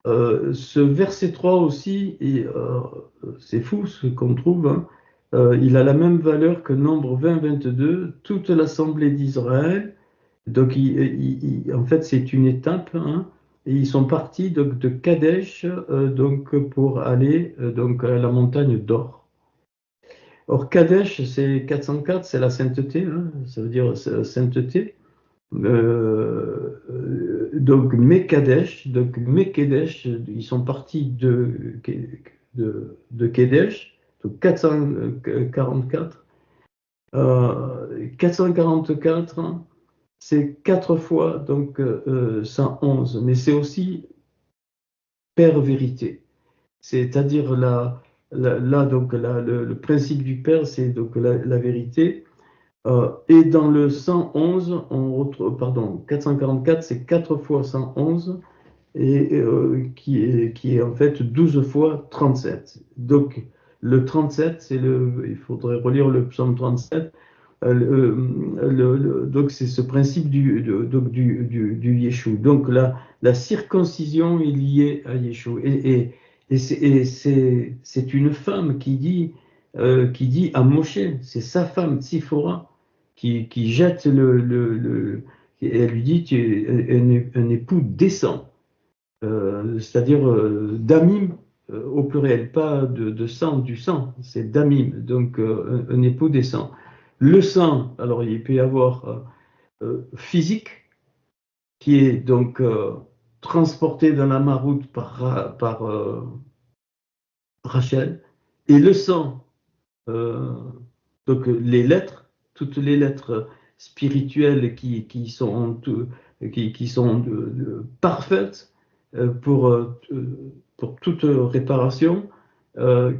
Ce verset 3 aussi, c'est fou ce qu'on trouve, hein, il a la même valeur que Nombre 20-22, toute l'assemblée d'Israël. Donc, en fait, c'est une étape, hein, et ils sont partis donc, de Kadesh donc, pour aller donc, à la montagne d'Or. Or, Kadesh, c'est 404, c'est la sainteté, hein, ça veut dire sainteté. Donc Mekedesh, ils sont partis de Kedesh, donc 444. 444, c'est 4 fois donc 111, mais c'est aussi Père vérité. C'est-à-dire là donc le principe du Père, c'est donc la vérité. Et dans le 111, on retrouve, pardon, 444, c'est 4 fois 111, et qui est en fait 12 fois 37. Donc le 37, il faudrait relire le psaume 37. Donc c'est ce principe du Yeshua. Donc la circoncision est liée à Yeshua. C'est une femme qui dit à Moshe, c'est sa femme, Tzipora, qui jette elle lui dit, tu es un époux décent, c'est-à-dire damim au pluriel, pas de sang, du sang, c'est damim, donc un époux décent. Le sang, alors il peut y avoir physique, qui est donc transporté dans la maroute par Rachel, et le sang, euh, donc les lettres, toutes les lettres spirituelles qui sont parfaites pour toute réparation,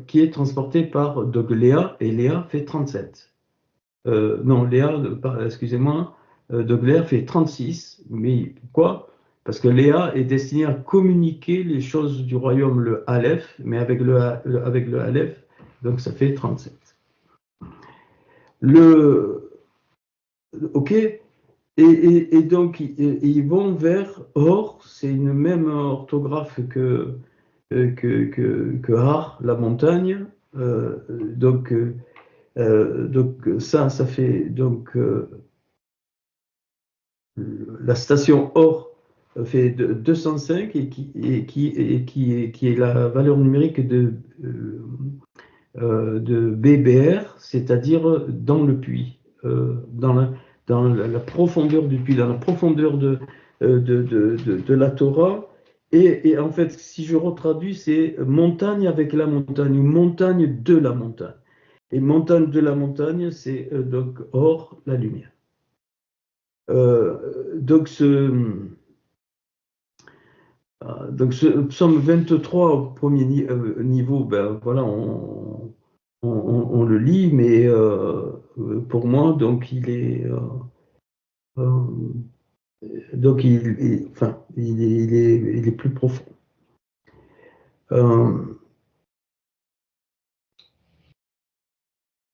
qui est transportée par donc Léa, et Léa fait 37. Non, Léa, excusez-moi, donc Léa fait 36, mais pourquoi? Parce que Léa est destinée à communiquer les choses du royaume, le Aleph, mais avec le Aleph, donc ça fait 37. OK, et donc ils vont vers Or, c'est une même orthographe que Har, la montagne. Donc, ça fait donc la station Or fait 205 qui est la valeur numérique de BBR, c'est-à-dire dans le puits, dans la profondeur du puits, dans la profondeur de la Torah. Et en fait, si je retraduis, c'est montagne avec la montagne, ou montagne de la montagne. Et montagne de la montagne, c'est donc Or, la lumière. Donc ce psaume 23 au premier niveau, ben voilà, on le lit, mais pour moi, donc euh, enfin, il est plus profond.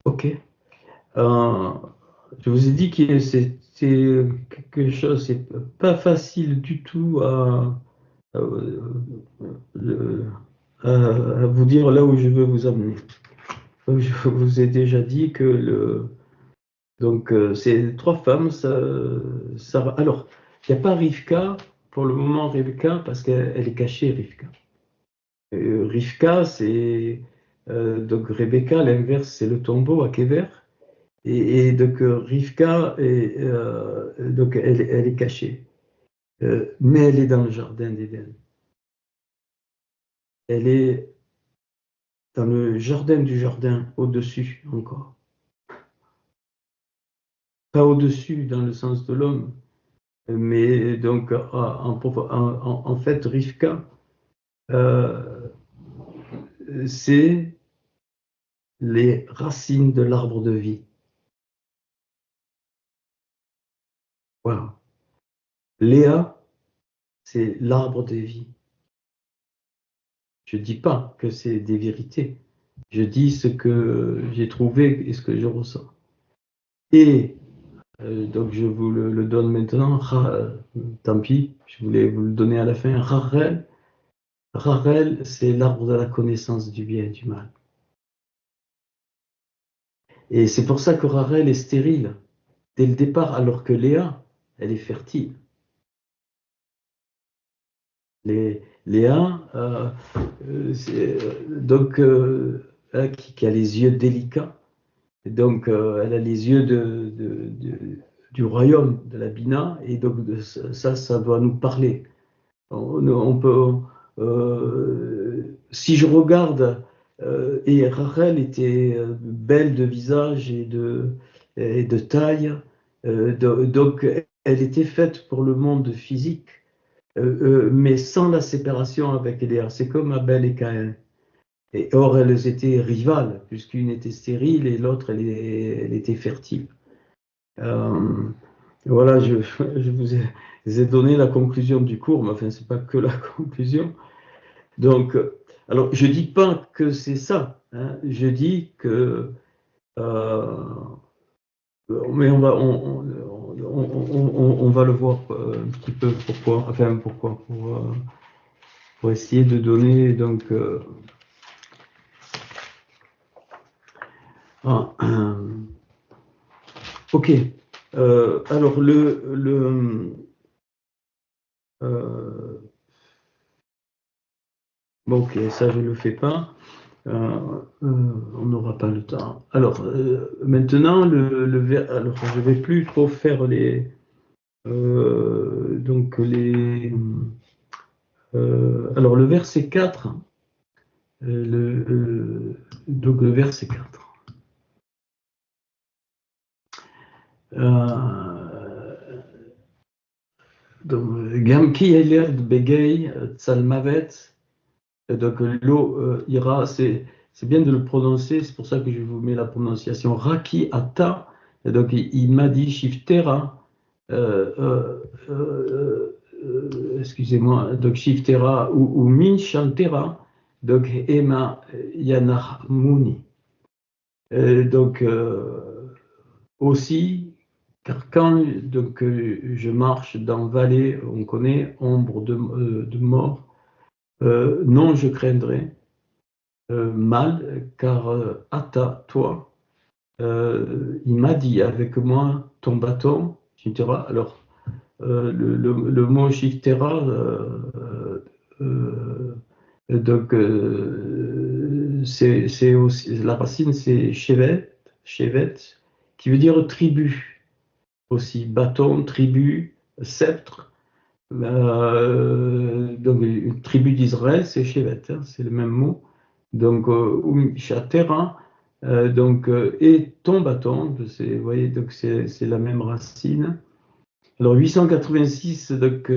Ok. Je vous ai dit que c'est quelque chose, c'est pas facile du tout à vous dire là où je veux vous amener. Donc, je vous ai déjà dit que donc ces 3 femmes, alors, il n'y a pas Rivka, pour le moment Rivka, parce qu'elle est cachée, Rivka. Rivka, c'est donc Rebecca, l'inverse, c'est le tombeau à Kéver. Et donc Rivka, donc elle est cachée. Mais elle est dans le jardin d'Éden. Elle est dans le jardin du jardin, au-dessus encore. Pas au-dessus dans le sens de l'homme, mais donc en fait, Rivka, c'est les racines de l'arbre de vie. Voilà. Léa, c'est l'arbre de vie. Je ne dis pas que c'est des vérités. Je dis ce que j'ai trouvé et ce que je ressens. Et donc je vous le donne maintenant. Tant pis, je voulais vous le donner à la fin. Rachel, c'est l'arbre de la connaissance du bien et du mal. Et c'est pour ça que Rachel est stérile dès le départ, alors que Léa, elle est fertile. Léa, donc, qui a les yeux délicats, donc elle a les yeux du royaume de la Bina, et donc ça doit nous parler. On peut, si je regarde et Rachel était belle de visage et de taille, donc elle était faite pour le monde physique, mais sans la séparation avec Léa. C'est comme Abel et Caïn. Et or, elles étaient rivales, puisqu'une était stérile et l'autre, elle était fertile. Euh, voilà, je vous ai donné la conclusion du cours, mais enfin, c'est pas que la conclusion. Donc, alors, je dis pas que c'est ça, hein. Je dis que, euh, mais on va le voir un petit peu pourquoi, enfin pourquoi, pour essayer de donner donc. Ah, ok. Alors bon, ok, ça je le fais pas. On n'aura pas le temps. Alors maintenant alors je vais plus trop faire les donc les alors le verset 4, donc le verset 4. Donc, Gam ki elert begei tsalmavet. Donc l'eau ira, c'est bien de le prononcer, c'est pour ça que je vous mets la prononciation Raki Ata. Et donc il m'a dit Shiftera, excusez-moi, donc Shiftera ou Min Shantera, donc Ema Yanahmuni. Donc aussi, car quand donc, je marche dans vallée, on connaît ombre de mort, non, je craindrai mal, car Atta, toi, il m'a dit avec moi ton bâton, etc. Alors, le mot Shiftera, donc, c'est aussi, la racine, c'est Shevet, qui veut dire tribu aussi, bâton, tribu, sceptre. Donc, une tribu d'Israël, c'est Shevet, hein, c'est le même mot. Donc, Shatera, donc, et ton bâton, vous voyez, donc c'est la même racine. Alors, 886, donc,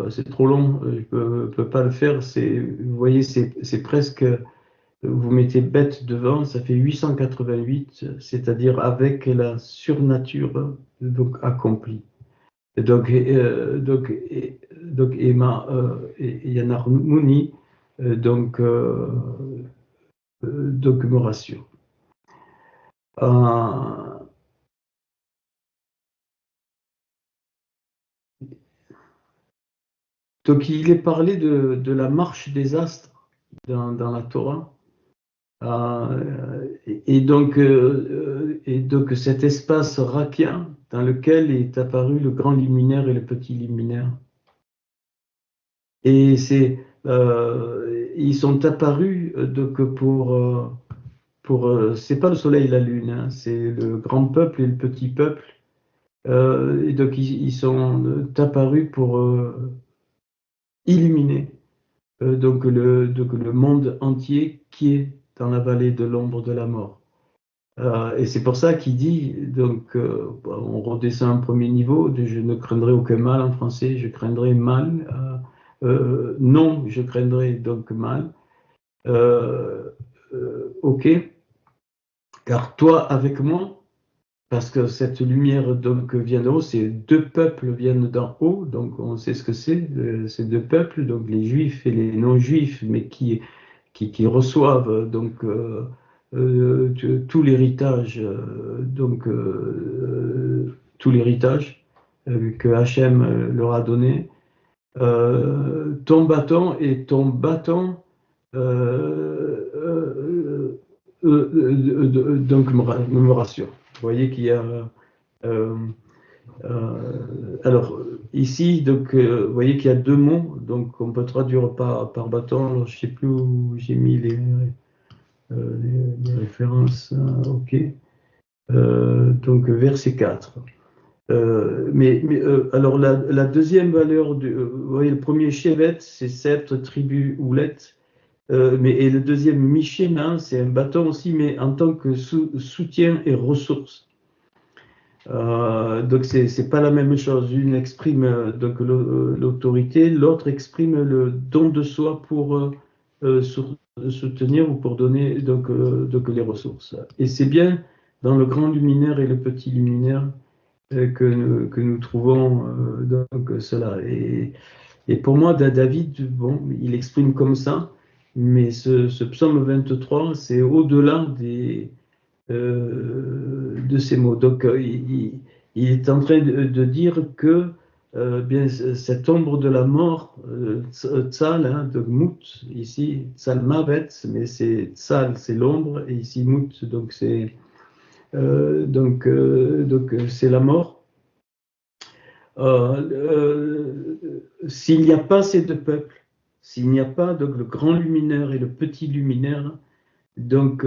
c'est trop long, je ne peux pas le faire. Vous voyez, c'est presque, vous mettez bête devant, ça fait 888, c'est-à-dire avec la surnature donc, accomplie. Et donc Emma et Yanarmouni, donc me rassure. Euh, donc il est parlé de la marche des astres dans la Torah. Et donc cet espace rakien dans lequel est apparu le grand luminaire et le petit luminaire. Et ils sont apparus donc c'est pas le soleil et la lune, hein, c'est le grand peuple et le petit peuple. Et donc ils sont apparus pour illuminer donc le monde entier qui est dans la vallée de l'ombre de la mort. Et c'est pour ça qu'il dit, donc on redescend un premier niveau, je ne craindrai aucun mal en français, je craindrai mal. Non, je craindrai donc mal. Ok, car toi avec moi, parce que cette lumière donc vient d'en haut, ces deux peuples viennent d'en haut, donc on sait ce que c'est, ces deux peuples, donc les juifs et les non-juifs, mais qui reçoivent donc tout l'héritage, tout l'héritage que Hachem leur a donné. Ton bâton et ton bâton donc me rassure. Vous voyez qu'il y a euh, alors ici donc vous voyez qu'il y a deux mots, donc on peut traduire par bâton. Alors, je ne sais plus où j'ai mis les références. Ok. Donc verset 4. Alors la deuxième valeur, vous voyez, le premier chevet, c'est sceptre, tribu, houlette. Et le deuxième Mishéna, c'est un bâton aussi, mais en tant que soutien et ressource. Donc c'est pas la même chose. Une exprime donc l'autorité, l'autre exprime le don de soi pour soutenir ou pour donner donc les ressources. Et c'est bien dans le grand luminaire et le petit luminaire que nous trouvons donc cela. Et pour moi, David, bon, il exprime comme ça, mais ce psaume 23, c'est au-delà de ces mots. Donc, il est en train de dire que bien, cette ombre de la mort, Tzal, hein, de Mout, ici, Tzal Mavet, mais c'est Tzal, c'est l'ombre, et ici Mout, donc c'est la mort. S'il n'y a pas ces deux peuples, s'il n'y a pas donc, le grand luminaire et le petit luminaire, donc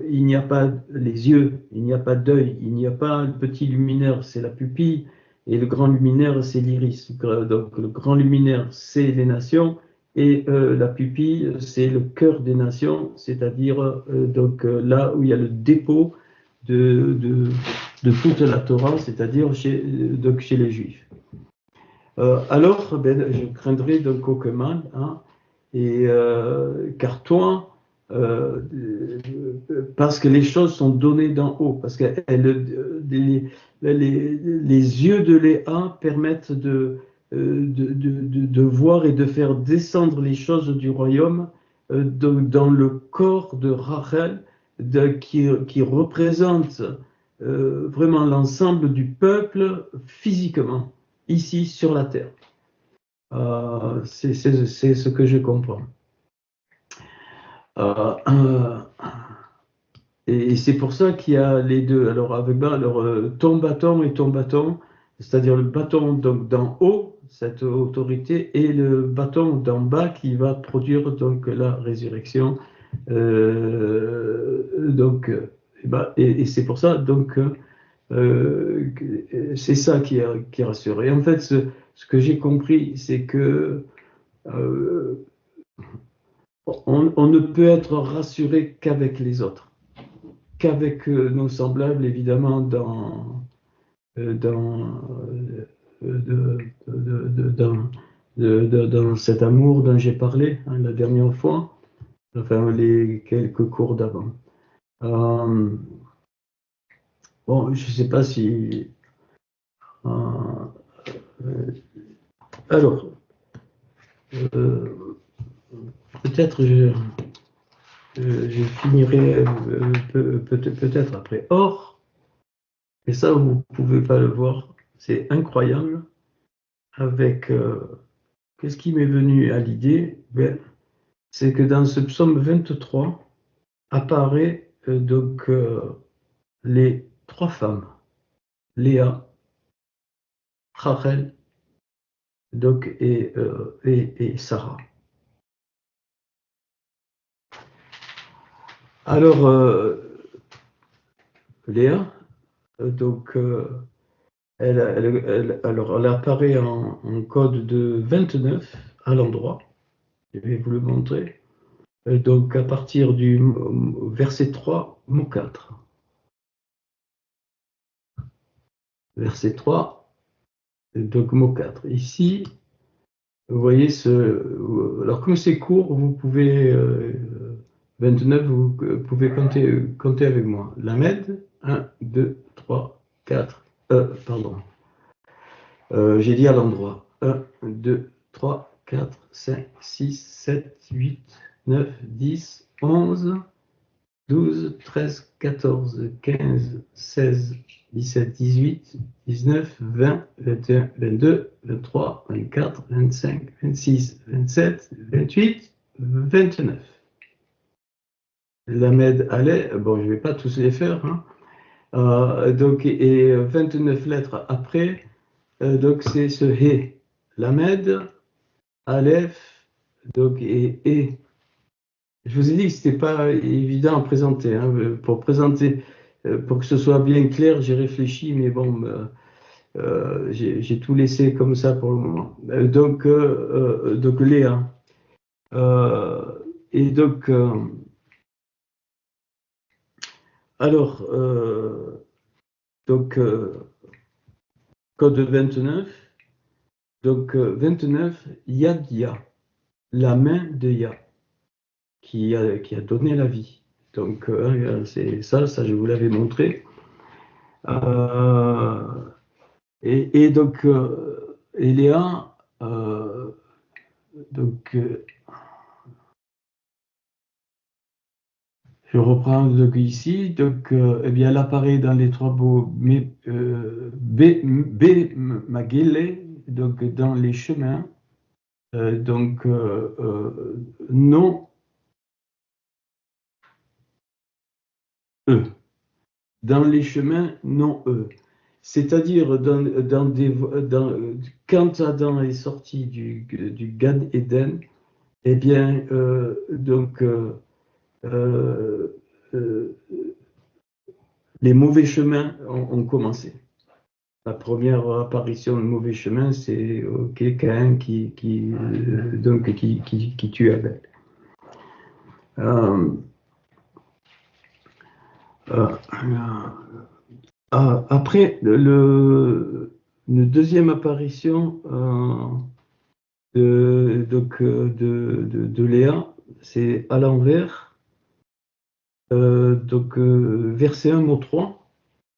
il n'y a pas les yeux, il n'y a pas d'œil, il n'y a pas le petit luminaire, c'est la pupille, et le grand luminaire, c'est l'iris. Donc le grand luminaire, c'est les nations, et la pupille, c'est le cœur des nations, c'est-à-dire là où il y a le dépôt de toute la Torah, c'est-à-dire donc chez les Juifs. Alors, ben, je craindrais donc aucun mal, hein, car toi, parce que les choses sont données d'en haut, parce que les yeux de Léa permettent de voir et de faire descendre les choses du royaume dans le corps de Rachel, qui représente vraiment l'ensemble du peuple physiquement, ici sur la terre. C'est ce que je comprends. Et c'est pour ça qu'il y a les deux. Alors, ton bâton, c'est-à-dire le bâton donc d'en haut, cette autorité, et le bâton d'en bas qui va produire donc la résurrection. Et c'est pour ça donc c'est ça qui rassure. Et en fait, ce que j'ai compris, c'est que on ne peut être rassuré qu'avec les autres, qu'avec nos semblables, évidemment, dans cet amour dont j'ai parlé hein, la dernière fois, enfin les quelques cours d'avant. Bon, je ne sais pas si... alors, peut-être je finirai peut-être après. Or, et ça vous ne pouvez pas le voir, c'est incroyable, avec qu'est-ce qui m'est venu à l'idée, ben, c'est que dans ce psaume 23 apparaît les trois femmes, Léa, Rachel et Sarah. Alors, Léa, elle apparaît en code de 29 à l'endroit. Je vais vous le montrer. Donc, à partir du verset 3, mot 4. Verset 3, donc mot 4. Ici, vous voyez alors, comme c'est court, vous pouvez. 29, vous pouvez compter avec moi. Lamed, 1, 2, 3, 4. Pardon. J'ai dit à l'endroit. 1, 2, 3, 4, 5, 6, 7, 8, 9, 10, 11, 12, 13, 14, 15, 16, 17, 18, 19, 20, 21, 22, 23, 24, 25, 26, 27, 28, 29. Lamed allait, bon, je ne vais pas tous les faire, hein. Et 29 lettres après, donc c'est ce He. Lamed, Aleph, donc et. Je vous ai dit que ce n'était pas évident à présenter. Hein. Pour présenter, pour que ce soit bien clair, j'ai réfléchi, mais bon, j'ai tout laissé comme ça pour le moment. Donc Léa. et donc, alors, donc, code 29, donc 29, Yad-Ya, la main de Yah, qui a donné la vie. Donc, c'est ça, je vous l'avais montré. Et donc, Eléa, donc, je reprends donc ici, donc, eh bien, elle apparaît dans les trois mots Magele, donc dans les chemins, donc non eux, dans les chemins non eux. C'est-à-dire quand Adam est sorti du Gan Eden, eh bien, donc euh, euh, les mauvais chemins ont commencé. La première apparition de mauvais chemin, c'est Caïn qui tue Abel. Euh, euh, Après, une deuxième apparition de Léa, c'est à l'envers, donc verset 1, mot 3,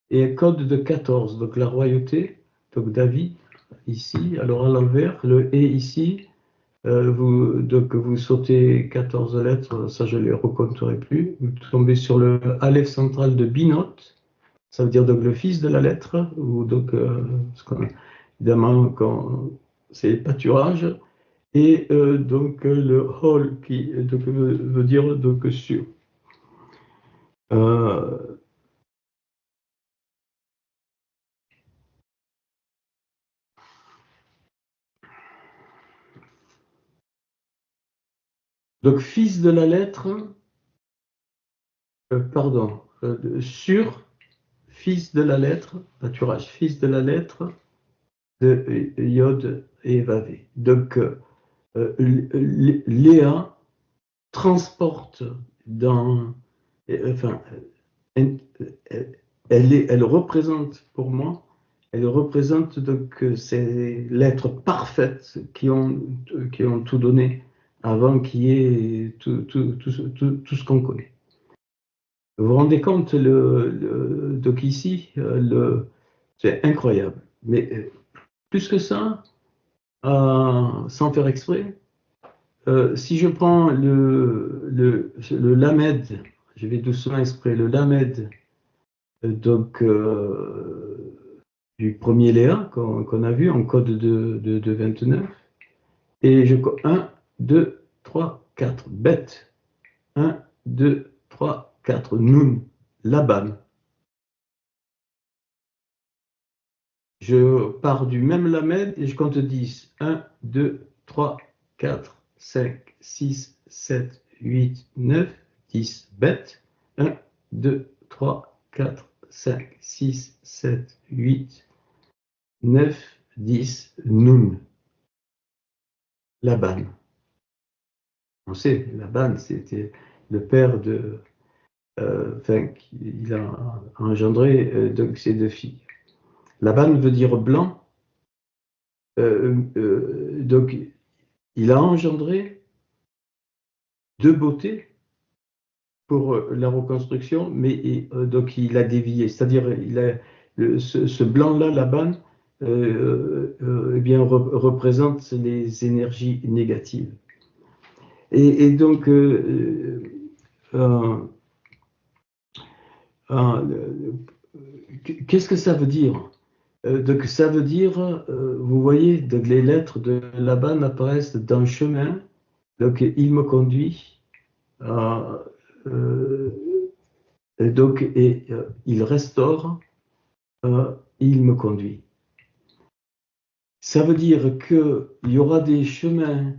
et un code de 14, donc la royauté, donc David, ici, alors à l'envers, le et ici, donc vous sautez 14 lettres, ça je ne les recompterai plus, vous tombez sur le Aleph central de Binot, ça veut dire donc le fils de la lettre, ou donc, évidemment, c'est pâturage, et donc le Hol qui donc, veut dire donc sur. Euh, donc fils de la lettre, pardon, sur, fils de la lettre, pâturage, fils de la lettre de Yod et Vavé. Donc Léa transporte dans, enfin, elle représente pour moi, elle représente donc ces lettres parfaites qui ont tout donné avant qu'il y ait tout ce qu'on connaît. Vous vous rendez compte, donc ici, c'est incroyable. Mais plus que ça, sans faire exprès, si je prends le Lamed, je vais doucement exprès, le Lamed, donc du premier Léa qu'on a vu en code de 29, et 1, 2, 3, 4, bête, 1, 2, 3, 4, Nun, Laban. Je pars du même Lamed et je compte 10. 1, 2, 3, 4, 5, 6, 7, 8, 9, 10. Bête. 1, 2, 3, 4, 5, 6, 7, 8, 9, 10. Nun. Laban. On sait, Laban, c'était le père de. Enfin, il a engendré donc ses deux filles. Laban veut dire blanc. Donc, il a engendré deux beautés pour la reconstruction, mais donc il a dévié. C'est-à-dire, ce blanc-là, Laban, eh bien, représente les énergies négatives. Et donc, euh, qu'est-ce que ça veut dire? Donc, ça veut dire, vous voyez, donc les lettres de Laban apparaissent dans le chemin, donc il me conduit. Euh, et donc, il restaure, il me conduit. Ça veut dire qu'il y aura des chemins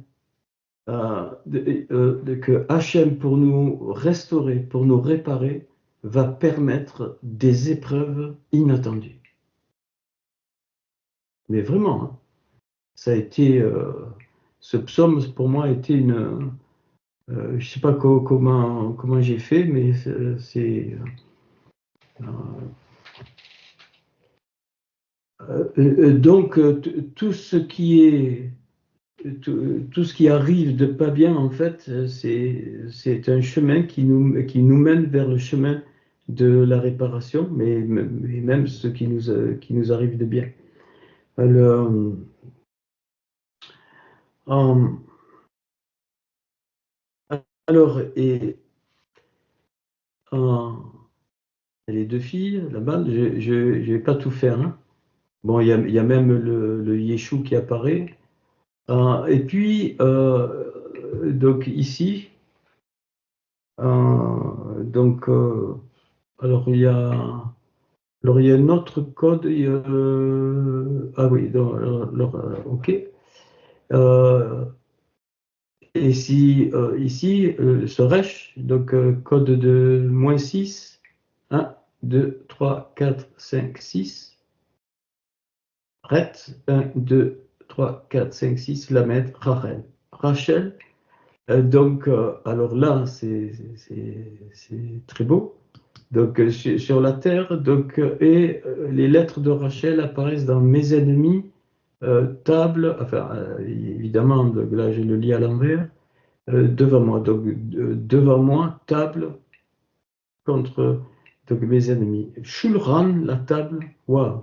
que Hachem, pour nous restaurer, pour nous réparer, va permettre des épreuves inattendues. Mais vraiment, hein, ça a été, ce psaume pour moi a été je ne sais pas comment j'ai fait, mais c'est... donc, tout ce qui est... Tout ce qui arrive de pas bien, en fait, c'est un chemin qui nous mène vers le chemin de la réparation, mais même ce qui nous arrive de bien. Alors, euh, alors, et euh, les deux filles, là-bas, je ne vais pas tout faire, hein. Bon, il y a même le Yeshua qui apparaît. Et puis, donc ici, donc, alors il y a un autre code. Ah oui, donc, ok. Euh, et si ici, ce resh, donc code de -6, 1, 2, 3, 4, 5, 6. Ret, 1, 2, 3, 4, 5, 6, Lamed, Rachel. Rachel, donc, alors là, c'est très beau. Donc, sur la terre, donc, les lettres de Rachel apparaissent dans Mes ennemis, table, enfin, évidemment, donc là, je le lis à l'envers, devant moi. Donc, devant moi, table contre donc, mes ennemis. Shulran, la table, waouh,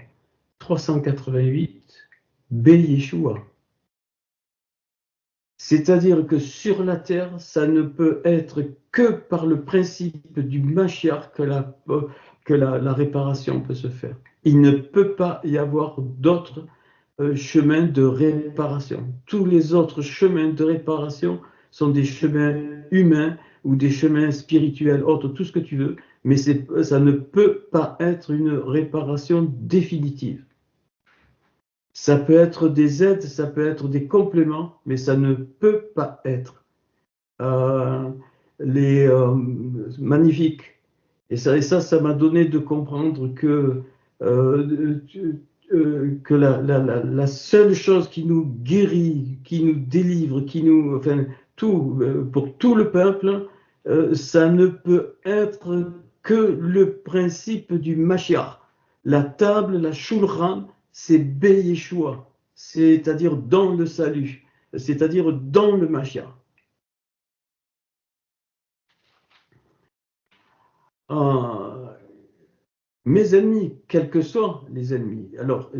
388, Be Yeshua. C'est-à-dire que sur la terre, ça ne peut être que par le principe du Mashiach que la réparation peut se faire. Il ne peut pas y avoir d'autres chemins de réparation. Tous les autres chemins de réparation sont des chemins humains ou des chemins spirituels, autres, tout ce que tu veux, mais ça ne peut pas être une réparation définitive. Ça peut être des aides, ça peut être des compléments, mais ça ne peut pas être euh, les magnifiques. Et ça m'a donné de comprendre euh, que la seule chose qui nous guérit, qui nous délivre, enfin, tout, pour tout le peuple, ça ne peut être que le principe du Mashiach. La table, la Shulchan, c'est Beyeshua, c'est-à-dire dans le salut, c'est-à-dire dans le Mashiach. Euh, Mes ennemis, quels que soient les ennemis. Alors,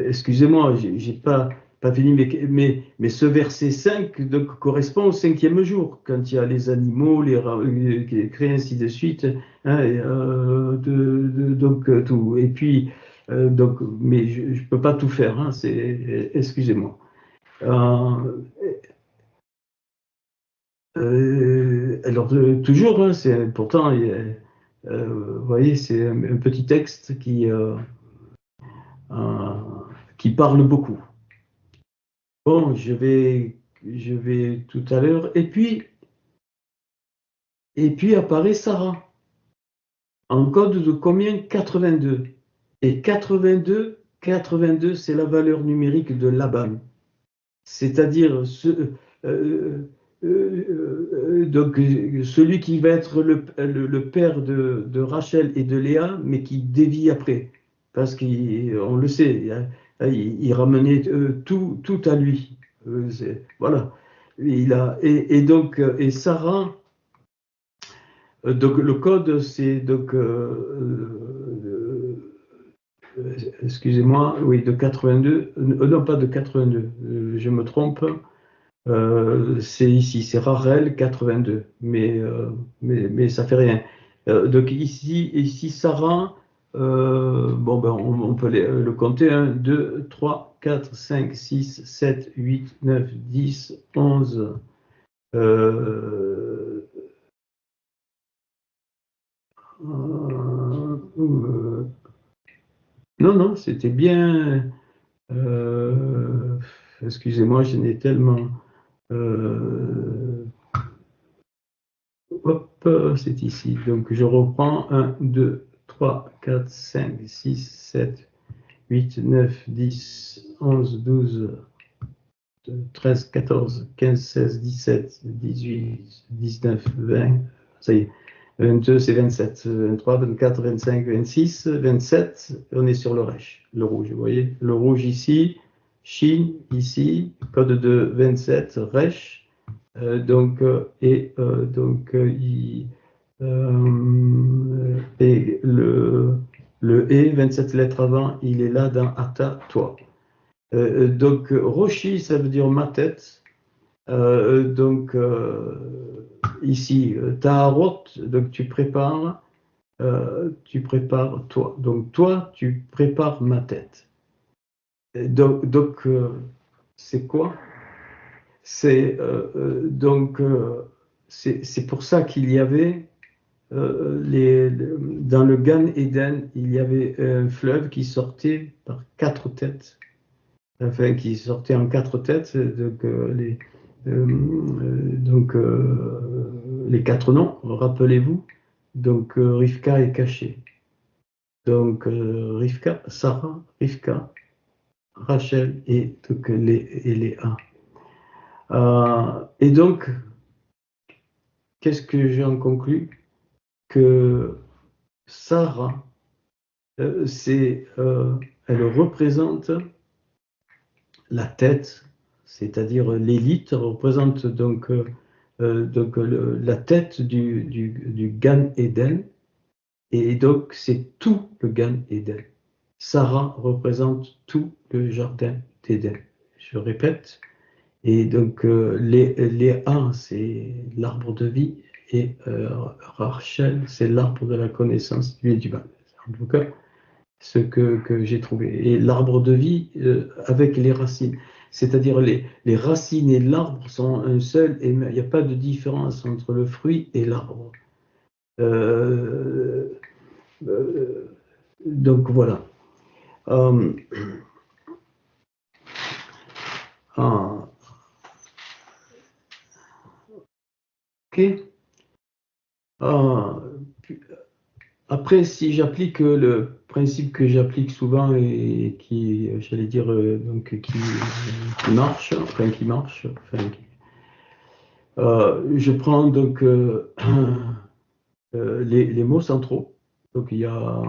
excusez-moi, j'ai pas fini, mais ce verset 5 donc, correspond au 5e jour, quand il y a les animaux, les rats, qui créent ainsi de suite, hein, donc tout. Et puis, donc, mais je ne peux pas tout faire, hein, excusez-moi. Euh, alors, toujours, hein, pourtant, vous voyez, c'est un petit texte euh, qui parle beaucoup. Bon, je vais tout à l'heure. Et puis apparaît Sarah, en code de combien? 82. Et 82, c'est la valeur numérique de Laban. C'est-à-dire donc, celui qui va être le père de Rachel et de Léa, mais qui dévie après. Parce qu'on le sait, hein, il ramenait tout à lui. Voilà. Et donc, et Sarah, donc le code, c'est donc, excusez-moi, oui, de 82, non pas de 82, je me trompe. C'est ici, c'est Rachel 82, mais ça fait rien. Donc ici Sarah, bon, ben, on peut le compter, 1, 2, 3, 4, 5, 6, 7, 8, 9, 10, 11. Non, non, c'était bien. Excusez-moi, je n'ai tellement. euh, Hop, c'est ici. Donc je reprends 1, 2, 3, 4, 5, 6, 7, 8, 9, 10, 11, 12, 13, 14, 15, 16, 17, 18, 19, 20, ça y est. 22, c'est 27, 23, 24, 25, 26, 27, on est sur le Resh, le rouge, vous voyez. Le rouge ici, Chine ici, code de 27, Resh, et le E, 27 lettres avant, il est là dans Ata, toi. Donc, Roshi, ça veut dire ma tête. Ici, Taharot, donc tu prépares toi. Donc, toi, tu prépares ma tête. C'est quoi? C'est pour ça qu'il y avait dans le Gan Eden, il y avait un fleuve qui sortait par quatre têtes, enfin qui sortait en quatre têtes, les quatre noms, rappelez-vous. Donc Rivka est cachée. Donc Rivka, Sarah, Rivka, Rachel et donc et Léa. Et donc, qu'est-ce que j'ai en conclu? Que Sarah, elle représente la tête, c'est-à-dire l'élite, représente la tête du Gan Eden, et donc c'est tout le Gan Eden. Sarah représente tout le jardin d'Éden. Je répète, et donc Léa, c'est l'arbre de vie, et Rachel, c'est l'arbre de la connaissance du bien et du mal. En tout cas, ce que j'ai trouvé. Et l'arbre de vie avec les racines. C'est-à-dire les racines et l'arbre sont un seul, et il n'y a pas de différence entre le fruit et l'arbre. Euh, donc voilà. Ok. Après, si j'applique le principe que j'applique souvent et qui, j'allais dire, qui marche, je prends donc les mots centraux. Donc il y a,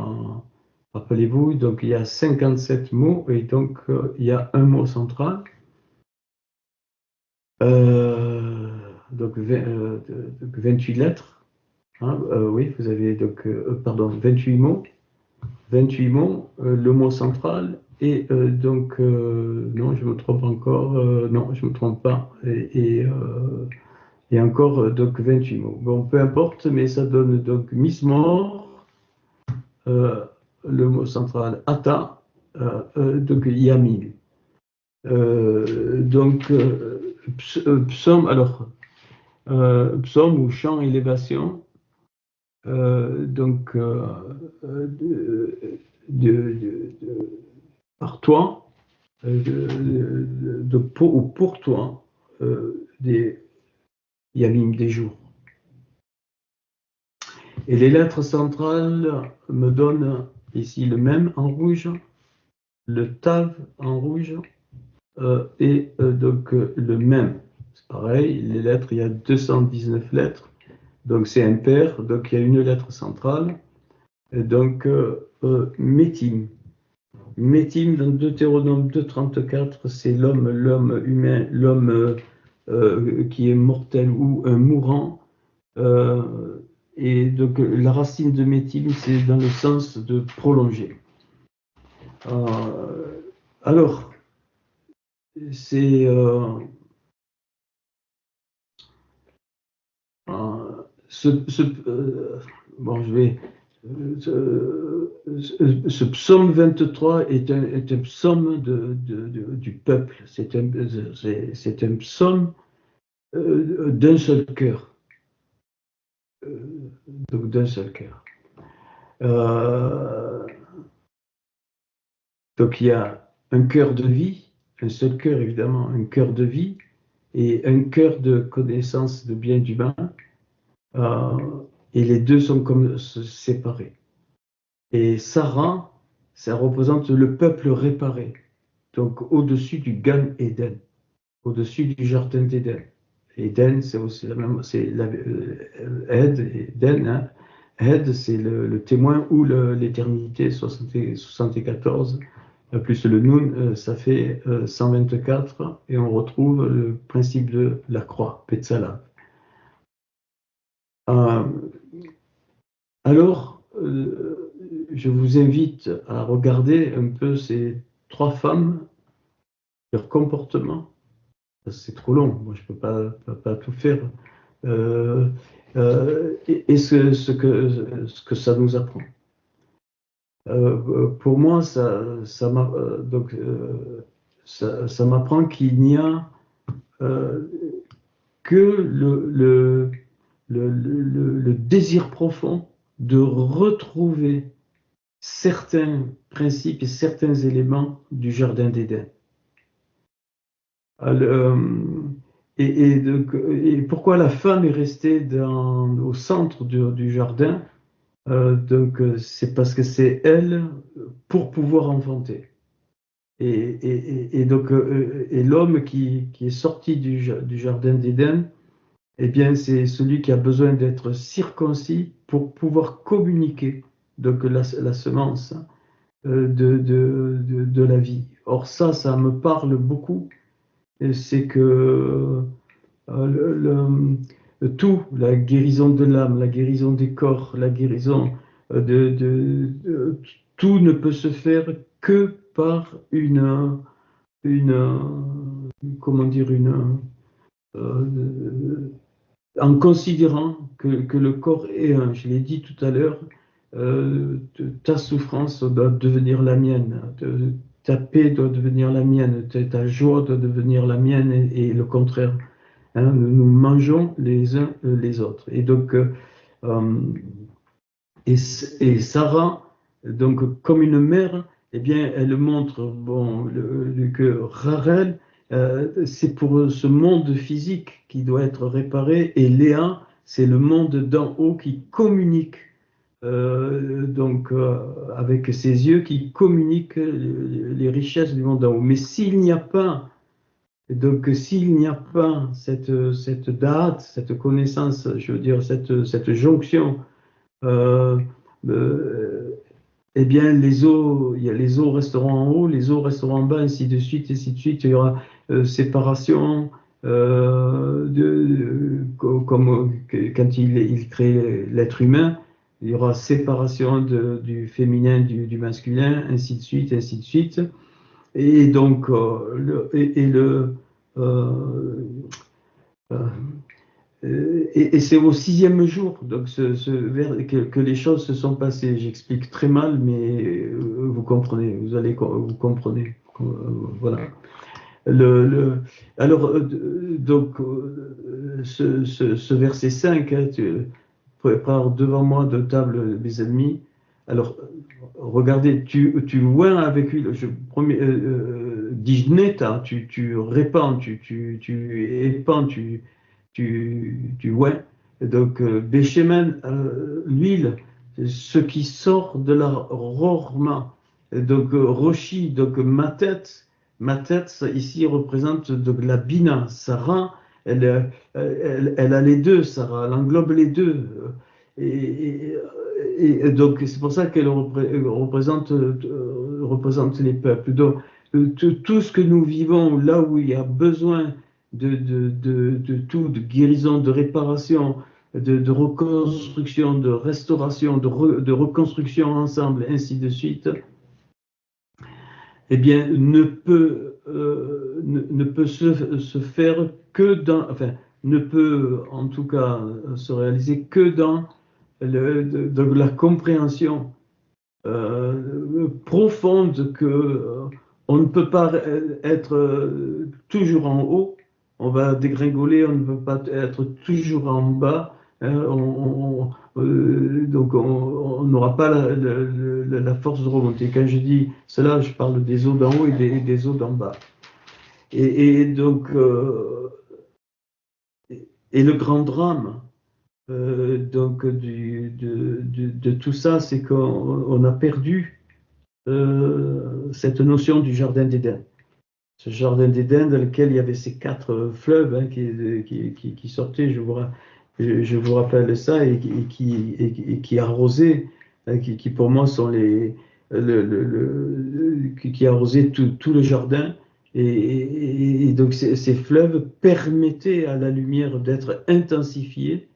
rappelez-vous, donc il y a 57 mots et donc il y a un mot central. Donc 28 lettres. Hein, oui, vous avez donc, 28 mots. 28 mots, le mot central, et non, je me trompe encore, non, je me trompe pas, et encore, donc 28 mots. Bon, peu importe, mais ça donne donc Mismor, le mot central, Ata, donc Yamin. Psaume, alors, psaume ou chant élévation, donc par toi, pour toi, des yamim, des jours. Et les lettres centrales me donnent ici le même en rouge, le tav en rouge, le même. C'est pareil, les lettres, il y a 219 lettres, donc c'est impair, donc il y a une lettre centrale, et donc Métim. Métim dans Deutéronome 2,34, c'est l'homme humain, l'homme qui est mortel ou un mourant. Et donc la racine de Métim, c'est dans le sens de prolonger. Alors, c'est bon, je vais. Ce psaume 23 est un psaume du peuple. C'est un psaume d'un seul cœur. Donc d'un seul cœur. Donc il y a un cœur de vie, un seul cœur évidemment, un cœur de vie et un cœur de connaissance de bien du mal. Et les deux sont comme séparés. Et Sarah, ça représente le peuple réparé, donc au-dessus du Gan Eden. au-dessus du jardin d'Éden. Éden, c'est aussi la même, c'est Eden, hein. Ed, c'est le témoin ou l'éternité, 74, plus le Nun, ça fait 124, et on retrouve le principe de la croix, Petzala. Euh, alors, je vous invite à regarder un peu ces trois femmes, leur comportement. C'est trop long, moi je ne peux pas tout faire. Euh, et ce que ça nous apprend. Pour moi, ça m'apprend qu'il n'y a euh, que le désir profond de retrouver certains principes et certains éléments du Jardin d'Éden. Et pourquoi la femme est restée au centre du jardin? C'est parce que c'est elle pour pouvoir enfanter. Et l'homme qui est sorti du jardin d'Éden, eh bien, c'est celui qui a besoin d'être circoncis pour pouvoir communiquer donc la semence de la vie. Or, ça me parle beaucoup. Et c'est que tout, la guérison de l'âme, la guérison des corps, la guérison tout ne peut se faire que par comment dire, en considérant que le corps est un. Je l'ai dit tout à l'heure, ta souffrance doit devenir la mienne, ta paix doit devenir la mienne, ta joie doit devenir la mienne et le contraire. Hein, nous mangeons les uns les autres. Et donc, euh, et Sarah, donc comme une mère, eh bien, elle montre bon, que Rachel, c'est pour ce monde physique qui doit être réparé, et Léa, c'est le monde d'en haut qui communique, avec ses yeux, qui communique les richesses du monde d'en haut. Mais s'il n'y a pas s'il n'y a pas cette date, cette connaissance, je veux dire, cette jonction, euh, euh, eh bien, les eaux resteront en haut, les eaux resteront en bas, ainsi de suite, ainsi de suite. Il y aura séparation, comme quand il crée l'être humain, il y aura séparation du féminin, du masculin, ainsi de suite, ainsi de suite. Et donc, euh, euh, et c'est au sixième jour donc que les choses se sont passées. J'explique très mal, mais vous comprenez, vous comprenez. Voilà. Alors, ce verset 5, hein, tu prépares devant moi de table mes ennemis. Alors, regardez, tu vois avec lui, dijneta, tu répands, tu épands, tu vois. Donc, béchemen, l'huile, ce qui sort de la rorma. Donc, roshi, donc ma tête ici représente donc la bina. Sarah, elle a les deux, Sarah, elle englobe les deux. Et, et donc, c'est pour ça qu'elle représente les peuples. Donc, tout ce que nous vivons, là où il y a besoin de tout, de guérison, de réparation, de reconstruction, de restauration, de reconstruction ensemble, ainsi de suite, eh bien, ne peut se faire que enfin, ne peut en tout cas se réaliser que dans de la compréhension profonde que on ne peut pas être toujours en haut, on va dégringoler, on ne peut pas être toujours en bas, hein, donc on n'aura pas la force de remonter. Quand je dis cela, je parle des eaux d'en haut et des eaux d'en bas. Et donc, et le grand drame, de tout ça, c'est qu'on a perdu cette notion du jardin d'Éden. ce jardin d'Éden dans lequel il y avait ces quatre fleuves hein, qui sortaient, je vous rappelle ça, et qui arrosaient, hein, qui pour moi sont qui arrosaient tout le jardin. Et donc ces fleuves permettaient à la lumière d'être intensifiée.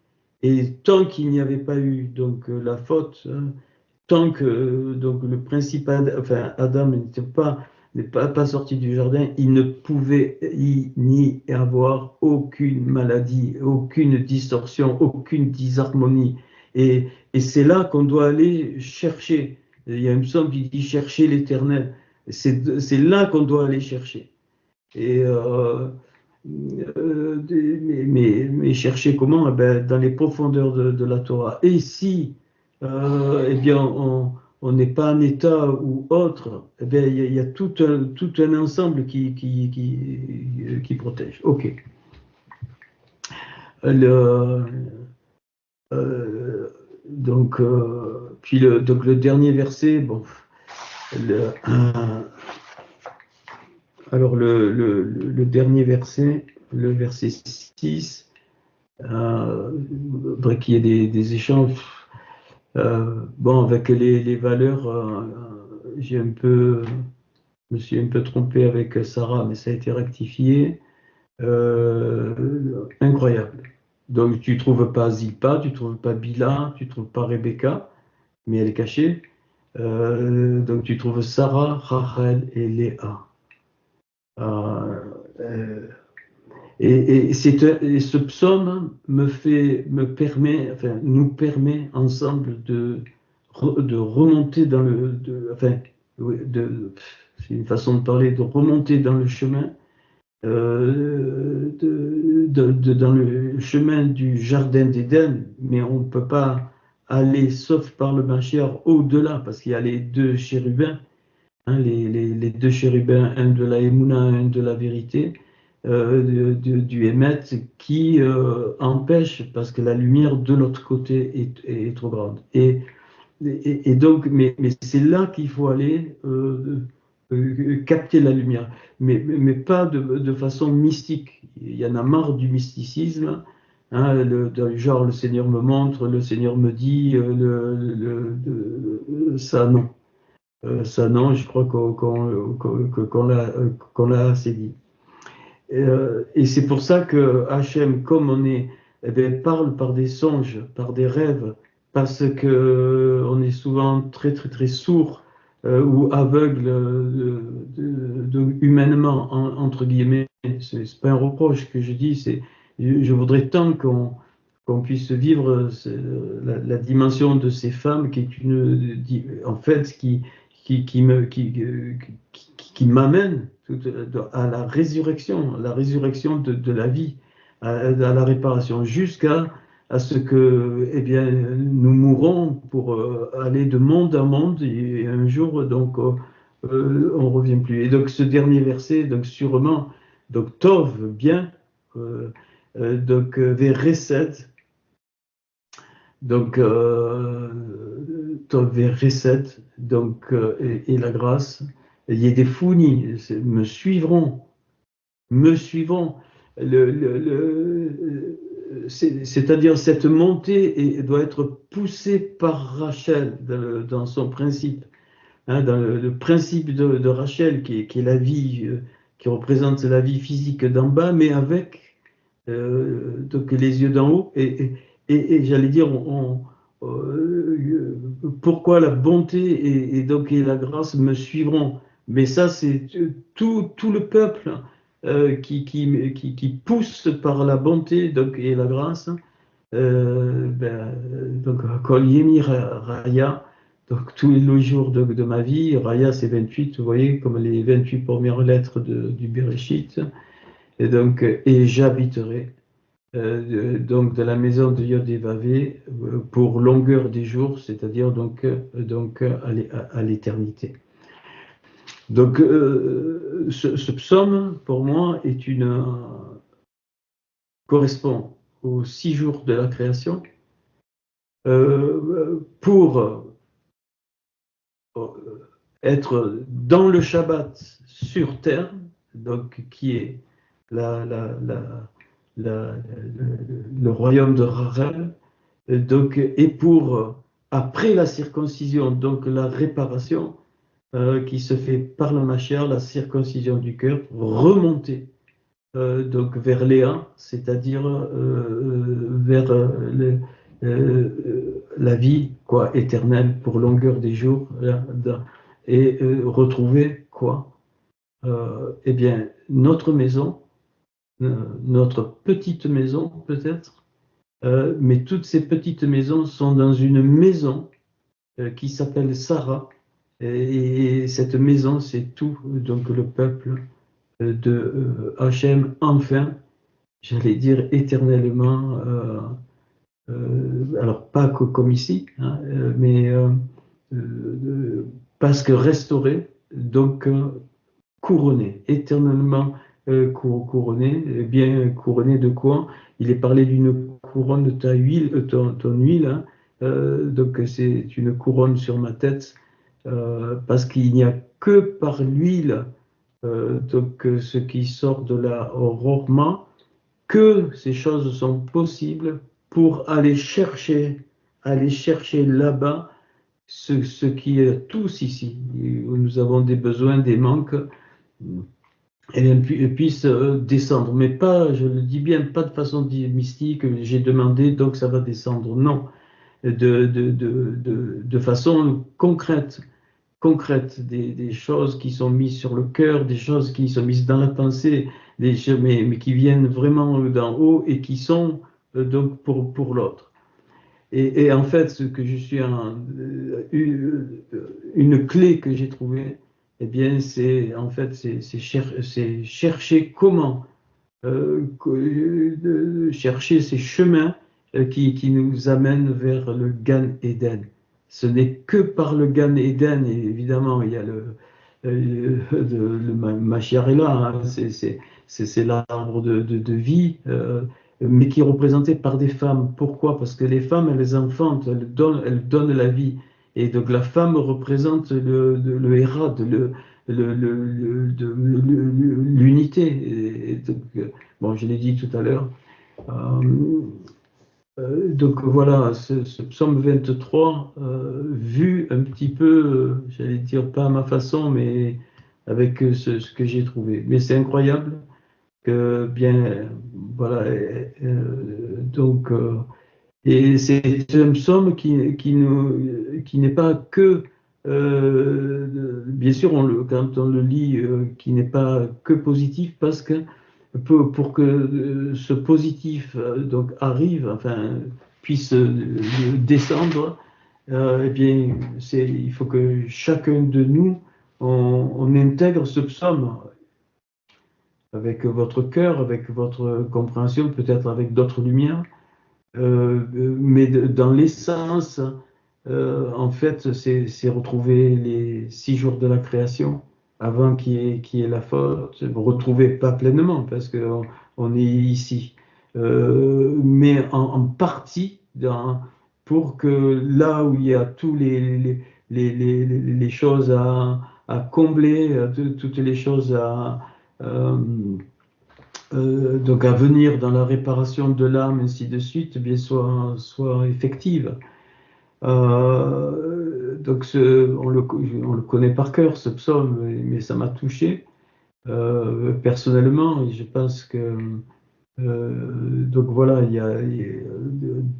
Et tant qu'il n'y avait pas eu donc la faute, hein, tant que donc le principe enfin Adam n'est pas sorti du jardin, il ne pouvait y ni avoir aucune maladie, aucune distorsion, aucune disharmonie. Et c'est là qu'on doit aller chercher. Il y a un psaume qui dit chercher l'Éternel. C'est là qu'on doit aller chercher. Et mais chercher comment? Eh ben, dans les profondeurs de la Torah. Et si eh bien, on n'est pas en état ou autre, eh bien, il y a tout un ensemble qui protège. OK. Le, donc, donc le dernier verset, bon, alors le dernier verset, le verset 6, faudrait qu'il y ait des échanges. Bon, avec les valeurs, je me suis un peu trompé avec Sarah, mais ça a été rectifié. Incroyable. Donc, tu ne trouves pas Zilpa, tu ne trouves pas Bila, tu ne trouves pas Rebecca, mais elle est cachée. Donc, tu trouves Sarah, Rachel et Léa. Euh, et ce psaume nous permet ensemble de remonter dans enfin, oui, c'est une façon de parler, de remonter dans le chemin, dans le chemin du jardin d'Éden, mais on ne peut pas aller, sauf par le Mashiach, au-delà, parce qu'il y a les deux chérubins, hein, les deux chérubins, un de la Emouna, un de la vérité, du Hémet, qui empêche, parce que la lumière de l'autre côté est trop grande. Et donc, mais c'est là qu'il faut aller capter la lumière, mais pas de façon mystique. Il y en a marre du mysticisme. Hein, genre le Seigneur me montre, le Seigneur me dit, ça non. Ça, non, je crois qu'on l'a assez dit. Et c'est pour ça que Hachem, comme eh bien, parle par des songes, par des rêves, parce que on est souvent très, très, très sourd ou aveugle humainement, entre guillemets. C'est pas un reproche que je dis, je voudrais tant qu'on puisse vivre la dimension de ces femmes qui est en fait, qui m'amène à la résurrection de la vie, à la réparation, jusqu'à ce que, eh bien, nous mourrons pour aller de monde en monde et un jour, donc, on revient plus. Et donc, ce dernier verset, donc, sûrement, donc, Tov, bien, donc, Veresed, donc, Tov Veresed, donc, et la grâce, il y a des founis, me suivront. C'est-à-dire cette montée doit être poussée par Rachel dans son principe, hein, dans le principe de Rachel qui est la vie, qui représente la vie physique d'en bas, mais avec donc les yeux d'en haut. Et j'allais dire, pourquoi la bonté et la grâce me suivront. Mais ça, c'est tout le peuple qui pousse par la bonté donc, et la grâce. Donc, Kol Yemi Raya, donc tous les jours de ma vie, Raya c'est 28, vous voyez, comme les 28 premières lettres du Bereshit. Et donc, et j'habiterai donc de la maison de Yod et Vavé pour longueur des jours, c'est-à-dire donc à l'éternité. Donc, ce psaume, pour moi, correspond aux 6 jours de la création pour être dans le Shabbat sur terre, donc qui est la, la, la, le royaume de Rachel, donc, et pour, après la circoncision, donc la réparation qui se fait par le Mashiach, la circoncision du cœur, remonter donc vers Léa, c'est-à-dire vers la vie quoi, éternelle pour longueur des jours, et retrouver quoi? Eh bien, notre maison, notre petite maison peut-être, mais toutes ces petites maisons sont dans une maison qui s'appelle Sarah, et cette maison, c'est tout, donc le peuple de Hachem, enfin, j'allais dire éternellement, alors pas comme ici, hein, mais parce que restauré, donc couronné, éternellement couronné, eh bien couronné de quoi? Il est parlé d'une couronne de ta huile, ton huile, hein, donc c'est une couronne sur ma tête, parce qu'il n'y a que par l'huile, donc ce qui sort de la Rorma, que ces choses sont possibles pour aller chercher là-bas ce qui est tous ici, où nous avons des besoins, des manques, et puisse descendre. Mais pas, je le dis bien, pas de façon mystique, j'ai demandé, donc ça va descendre. Non, de façon concrète, des choses qui sont mises sur le cœur, des choses qui sont mises dans la pensée, mais qui viennent vraiment d'en haut et qui sont donc pour l'autre. Et en fait, ce que je suis une clé que j'ai trouvée, eh bien, c'est en fait, c'est chercher comment chercher ces chemins qui nous amènent vers le Gan Eden. Ce n'est que par le Gan Eden, et évidemment, il y a le Mashiach est là, hein, c'est l'arbre de vie, mais qui est représenté par des femmes. Pourquoi? Parce que les femmes, elles enfantent, elles donnent la vie. Et donc la femme représente le Hérad, l'unité. Bon, je l'ai dit tout à l'heure. Euh, donc voilà, ce psaume 23, vu un petit peu, j'allais dire pas à ma façon, mais avec ce que j'ai trouvé. Mais c'est incroyable que bien, voilà, donc, et c'est un psaume qui n'est pas que, bien sûr, quand on le lit, qui n'est pas que positif, parce que pour que ce positif donc arrive, enfin, puisse descendre, eh bien, il faut que chacun de nous, on intègre ce psaume avec votre cœur, avec votre compréhension, peut-être avec d'autres lumières, mais dans l'essence, en fait, c'est retrouver les 6 jours de la création avant qu'il y ait la faute, retrouver pas pleinement parce qu'on est ici, mais en partie pour que là où il y a tous les choses à combler, toutes les choses euh, donc à venir dans la réparation de l'âme, ainsi de suite, eh bien soit effective. Donc on le connaît par cœur, ce psaume, mais ça m'a touché personnellement, et je pense que donc voilà,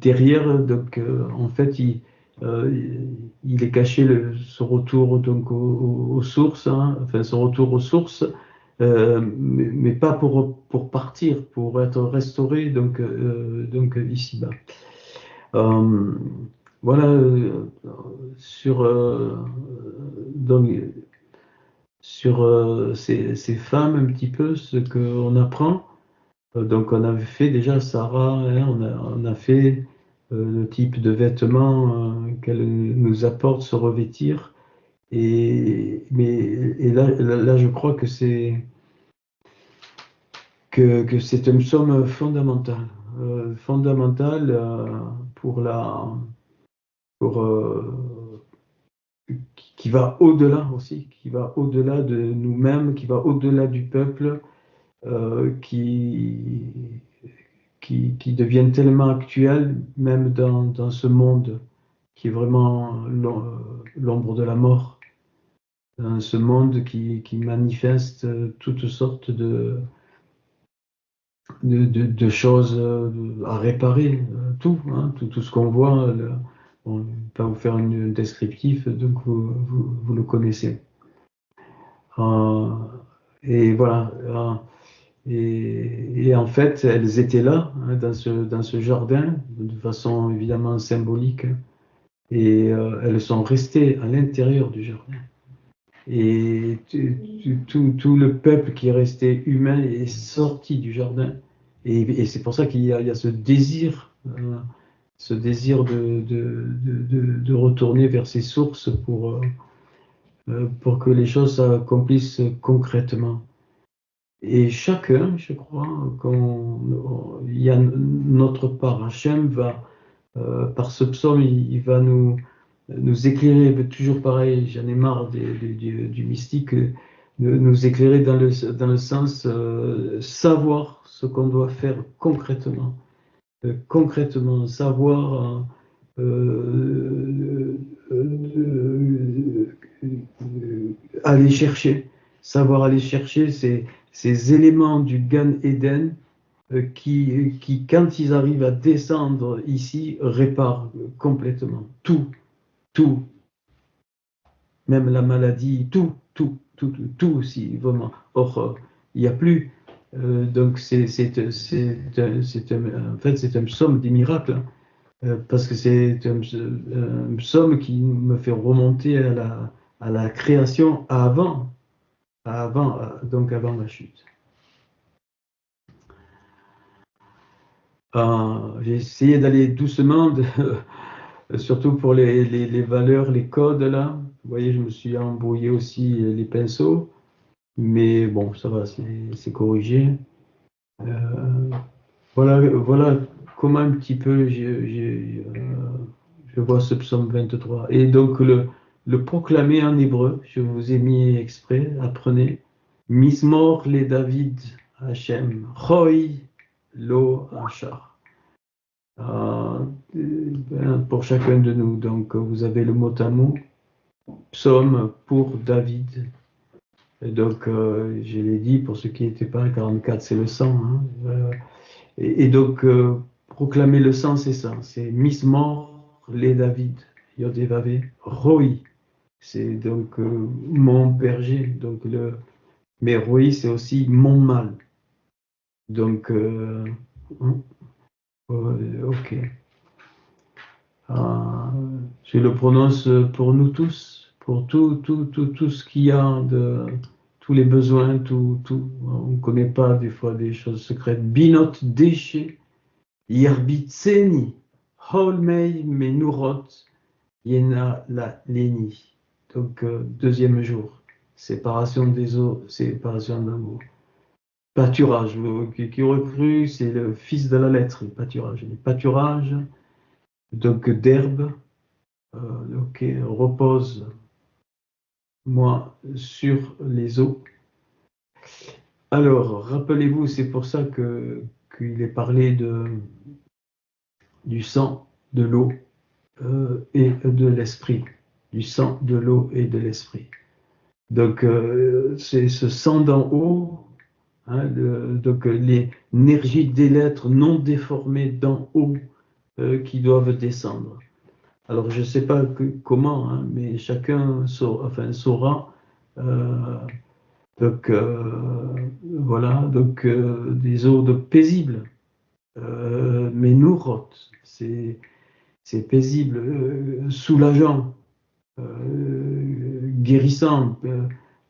derrière, donc en fait, il est caché ce retour donc aux sources, hein, enfin son retour aux sources, mais pas pour partir, pour être restauré donc ici-bas. Euh, voilà sur donc sur ces femmes un petit peu ce qu'on apprend. Donc on avait fait déjà Sarah, hein, on a fait le type de vêtements qu'elle nous apporte, se revêtir. Et là, je crois que c'est une somme fondamentale, fondamentale pour qui va au-delà aussi, qui va au-delà de nous-mêmes, qui va au-delà du peuple, qui deviennent tellement actuels, même dans ce monde qui est vraiment l'ombre de la mort, dans ce monde qui manifeste toutes sortes de choses à réparer, tout, hein, tout ce qu'on voit. Bon, je ne vais pas vous faire un descriptif, donc vous le connaissez. Euh, et voilà. Et en fait, elles étaient là, hein, dans ce jardin, de façon évidemment symbolique, et elles sont restées à l'intérieur du jardin. Et tout le peuple qui est resté humain est sorti du jardin. Et c'est pour ça qu'il y a ce désir de retourner vers ses sources pour que les choses s'accomplissent concrètement. Et chacun, je crois, il y a notre part. Hachem va, par ce psaume, il va nous éclairer, toujours pareil, j'en ai marre du mystique, de nous éclairer dans le sens savoir ce qu'on doit faire concrètement. Concrètement, savoir aller chercher, savoir aller chercher ces éléments du Gan Eden qui, quand ils arrivent à descendre ici, réparent complètement tout, même la maladie, tout aussi, vraiment. Or, il n'y a plus. Donc, en fait, c'est un psaume des miracles, parce que c'est un psaume qui me fait remonter à la création donc avant la chute. J'ai essayé d'aller doucement, surtout pour les valeurs, les codes là. Vous voyez, je me suis embrouillé aussi les pinceaux, mais bon, ça va, c'est corrigé. Voilà comment un petit peu je vois ce psaume 23. Et donc le proclamer en hébreu, je vous ai mis exprès, apprenez. Mismor le David Hashem, Choi lo Achar. Pour chacun de nous. Donc vous avez le mot à mot, psaume pour David. Et donc je l'ai dit, pour ceux qui n'étaient pas, 44 c'est le sang. Hein. Et donc proclamer le sang c'est ça, c'est Mismor les David, Yodevave, Roi. C'est donc mon berger. Donc mais Roi c'est aussi mon mal. Donc ok. Je le prononce pour nous tous, pour tout ce qu'il y a, tous les besoins, tout. On ne connaît pas des fois des choses secrètes. Binot déchets, yerbitseni, holmei menurot, yena la leni. Donc, deuxième jour, séparation des eaux, séparation de l'amour. Pâturage, qui aurait cru, c'est le fils de la lettre, pâturage. Les pâturages, donc d'herbe, ok, repose-moi sur les eaux. Alors, rappelez-vous, c'est pour ça qu'il est parlé du sang, de l'eau et de l'esprit. Du sang, de l'eau et de l'esprit. Donc, c'est ce sang d'en haut, hein, donc l'énergie des lettres non déformées d'en haut qui doivent descendre. Alors, je ne sais pas comment, hein, mais chacun saura. Donc, voilà, donc des eaux paisibles, mais nourrotes, c'est paisible, soulageant, guérissant,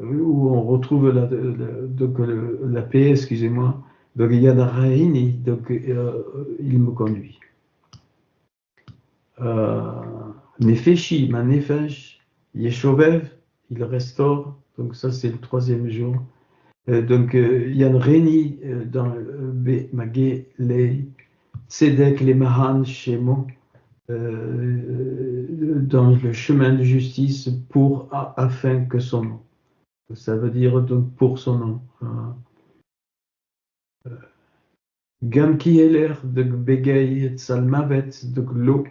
où on retrouve la paix, excusez-moi. Donc, il y a la Raïni, donc il me conduit. Nefeshi, ma nefesh, Yeshovev, il restaure. Donc ça, c'est le troisième jour. Donc, il y a une réni dans Magé Lei, Tzedek le Mahan Shemo. dans le chemin de justice afin que son nom. Ça veut dire donc pour son nom. Gam ki eler de begay salmavet de glo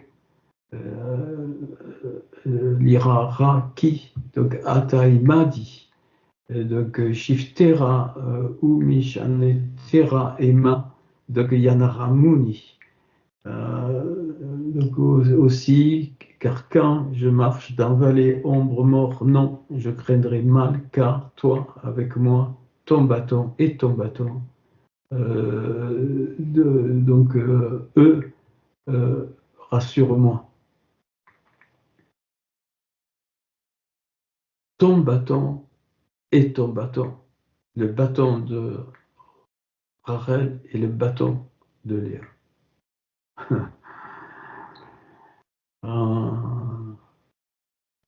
lira ra ki donc ataimadi donc shiftera ou mishanetera ema donc yanaramuni. Donc aussi, car quand je marche dans vallée ombre mort, non, je craindrai mal, car toi, avec moi, ton bâton et ton bâton. Donc, eux, rassure-moi. Ton bâton et ton bâton. Le bâton de Rachel et le bâton de Léa.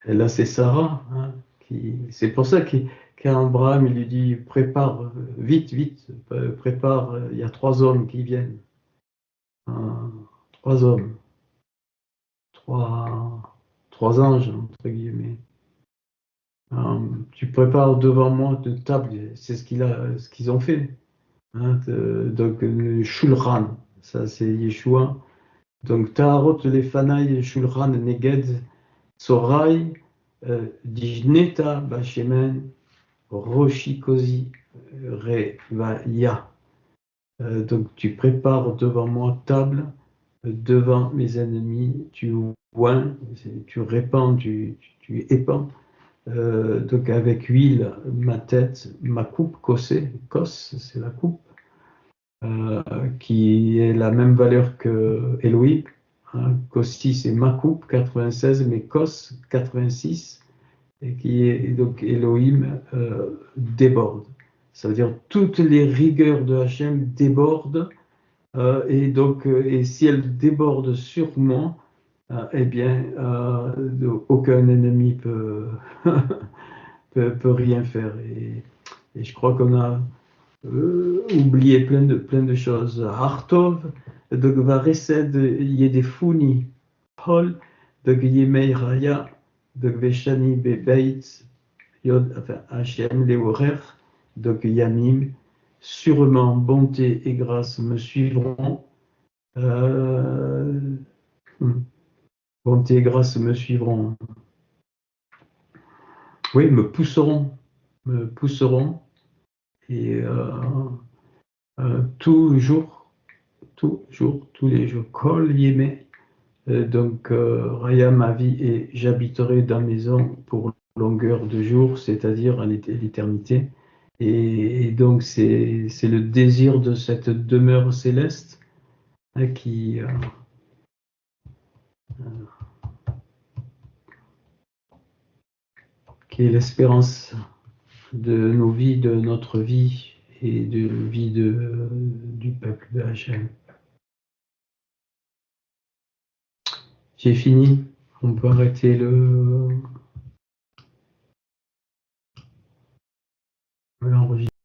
Et là, c'est Sarah, hein, c'est pour ça qu'Abraham il lui dit prépare vite, vite, prépare. Il y a 3 hommes qui viennent, hein, 3 hommes, trois anges entre guillemets. Tu prépares devant moi de table, c'est ce qu'ils ont fait. Hein, donc Shulchan, ça c'est Yeshua. Donc Taharot Lefanaï Shulchan Neged Sorai Dijneta Bashemen Roshikosi Revaya. Donc tu prépares devant moi table, devant mes ennemis, tu oins, tu répands, tu épands. Donc avec huile, ma tête, ma coupe, kosé, kos, c'est la coupe, qui est la même valeur que Elohim. Hein, Kosti, c'est ma coupe, 96, mais Kos, 86, et qui est donc Elohim déborde. Ça veut dire toutes les rigueurs de Hachem débordent, et donc, et si elles débordent sur moi, eh bien, aucun ennemi peut rien faire. Et je crois qu'on a oublié plein de choses. Hartov, donc Varesed Yedefuni, Paul, donc Yemei Raya, donc Veshani Bebeit, Yod, enfin Hachem Leorer, donc Yamim, sûrement bonté et grâce me suivront. Euh, bonté et grâce me suivront. Oui, me pousseront et toujours, tous les jours. Kol Yemei. Donc, Raya ma vie et j'habiterai dans la maison pour longueur de jour, c'est-à-dire à l'éternité. Et donc, c'est le désir de cette demeure céleste, hein, qui est l'espérance de nos vies, de notre vie et de la vie du peuple de Hachem. J'ai fini. On peut arrêter l'enregistrement.